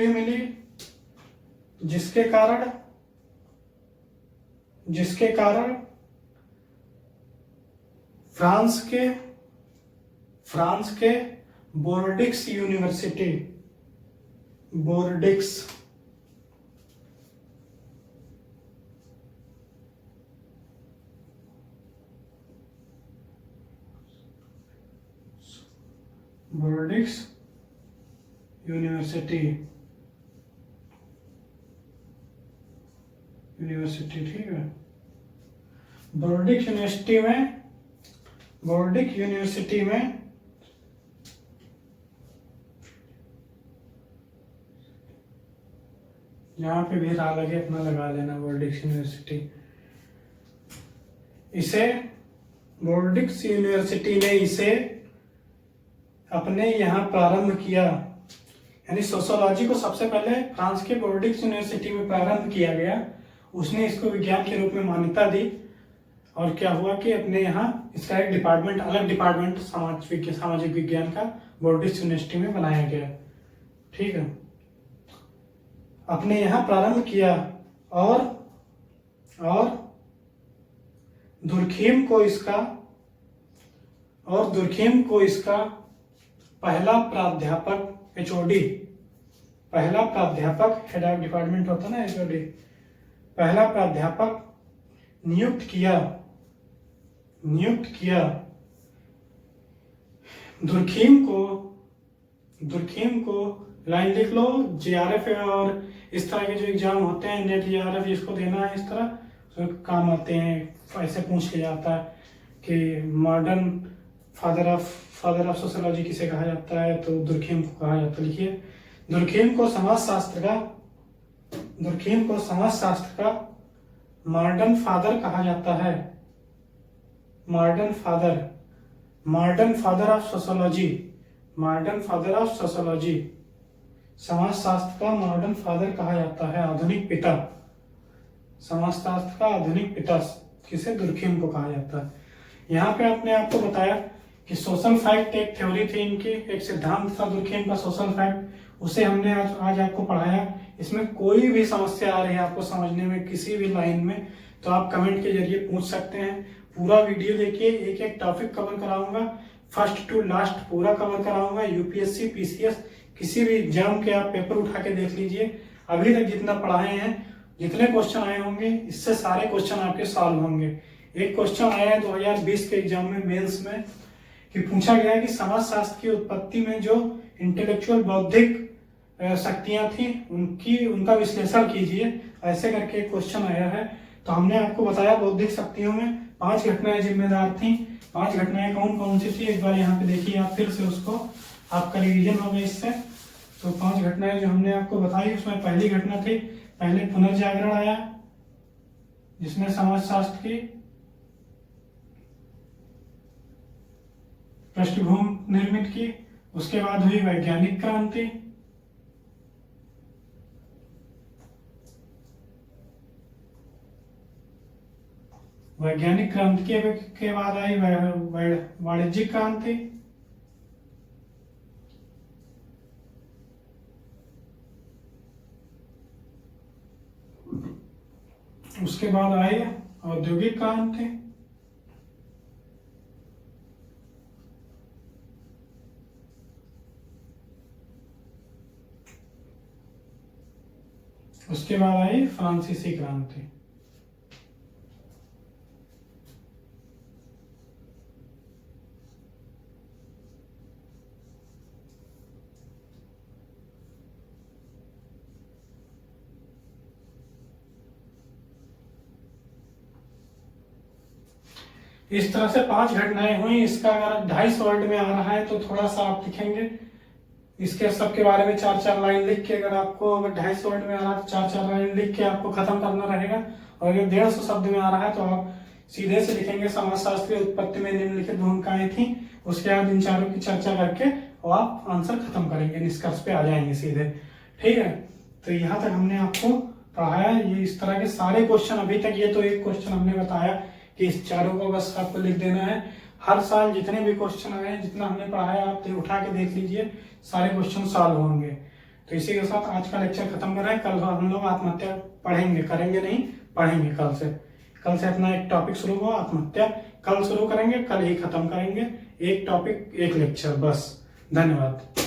मिली, जिसके कारण फ्रांस के बोर्डिक्स यूनिवर्सिटी यूनिवर्सिटी, ठीक है। बोर्डिक यूनिवर्सिटी में यहाँ पे भी रा लगे अपना लगा लेना, बोर्डिक्स यूनिवर्सिटी। बोर्डिक्स यूनिवर्सिटी ने इसे अपने यहाँ प्रारंभ किया। यानी सोशियोलॉजी को सबसे पहले फ्रांस के बोर्डिक्स यूनिवर्सिटी में प्रारंभ किया गया। उसने इसको विज्ञान के रूप में मान्यता दी और क्या हुआ कि अपने यहाँ इसका एक डिपार्टमेंट, अलग डिपार्टमेंट सामाजिक विज्ञान का बोर्डिक्स यूनिवर्सिटी में बनाया गया। ठीक है। अपने यहाँ प्रारंभ किया और दुर्खीम को इसका पहला प्राध्यापक HOD, हेड ऑफ डिपार्टमेंट होता ना HOD, पहला प्राध्यापक नियुक्त किया। दुर्खीम को लाइन लिख लो। JRF और इस तरह के जो एग्जाम होते हैं, नेट JRF, जिसको देना है इस तरह तो काम आते हैं। ऐसे पूछ लिया जाता है कि मॉडर्न फादर ऑफ सोशियोलॉजी किसे कहा जाता है, तो दुर्खीम को कहा जाता है। लिखिए, दुर्खीम को समाजशास्त्र का मॉडर्न फादर कहा जाता है। मॉडर्न फादर ऑफ सोशियोलॉजी, समाजशास्त्र का मॉडर्न फादर कहा जाता है, आधुनिक पिता। समाजशास्त्र का आधुनिक पिता किसे? दुर्खीम को कहा जाता है। यहाँ पे आपने आपको बताया कि सोशल फैक्ट एक थ्योरी थी इनकी, एक सिद्धांत था दुर्खीम का, सोशल फैक्ट। उसे हमने आज आपको पढ़ाया। इसमें कोई भी समस्या आ रही है आपको समझने में किसी भी लाइन में, तो आप कमेंट के जरिए पूछ सकते हैं। पूरा वीडियो देखिए, एक एक टॉपिक कवर कराऊंगा, फर्स्ट टू लास्ट पूरा कवर कराऊंगा। UPSC PCS किसी भी एग्जाम के आप पेपर उठा के देख लीजिए। अभी तक जितना पढ़ाए हैं, जितने क्वेश्चन आए होंगे, इससे सारे क्वेश्चन आपके सॉल्व होंगे। एक क्वेश्चन आया है 2020 के एग्जाम में, मेंस में, कि पूछा गया कि समाजशास्त्र की उत्पत्ति में जो इंटेलेक्चुअल बौद्धिक शक्तियां थी उनका विश्लेषण कीजिए, ऐसे करके एक क्वेश्चन आया है। तो हमने आपको बताया बौद्धिक शक्तियों में 5 घटनाएं जिम्मेदार थी। 5 घटनाएं कौन कौन सी थी, एक बार यहाँ पे देखिए आप, फिर से उसको आपका रिवीजन हो गया इससे। तो 5 घटनाएं जो हमने आपको बताई, उसमें पहली घटना थी, पहले पुनर्जागरण आया जिसने समाजशास्त्र की पृष्ठभूमि निर्मित की। उसके बाद हुई वैज्ञानिक क्रांति। वैज्ञानिक क्रांति के बाद आई वाणिज्यिक क्रांति। उसके बाद आई औद्योगिक क्रांति। उसके बाद आई फ्रांसीसी क्रांति। इस तरह से 5 घटनाएं हुई। इसका अगर 250 वर्ड में आ रहा है तो थोड़ा सा आप लिखेंगे, इसके सबके बारे में 4-4 लाइन लिख के, अगर 250 वर्ड में आ रहा है तो 4-4 लाइन लिख के आपको खत्म करना रहेगा। और अगर 150 शब्द में आ रहा है तो आप सीधे से लिखेंगे समाजशास्त्रीय उत्पत्ति में निम्नलिखित भूमिकाएं थी, उसके बाद इन चारों की चर्चा करके और आप आंसर खत्म करेंगे, निष्कर्ष पे आ जाएंगे सीधे। ठीक है, तो यहाँ तक हमने आपको पढ़ाया। ये इस तरह के सारे क्वेश्चन अभी तक, ये तो एक क्वेश्चन हमने बताया कि इस चारों को बस आपको लिख देना है। हर साल जितने भी क्वेश्चन आए हैं, जितना हमने पढ़ाया, आप उठा के देख लीजिए, सारे क्वेश्चन सॉल्व होंगे। तो इसी के साथ आज का लेक्चर खत्म कर रहे हैं। कल हम लोग आत्महत्या पढ़ेंगे, करेंगे नहीं, पढ़ेंगे कल से। कल से अपना एक टॉपिक शुरू हुआ, आत्महत्या कल शुरू करेंगे, कल ही खत्म करेंगे। एक टॉपिक एक लेक्चर बस। धन्यवाद।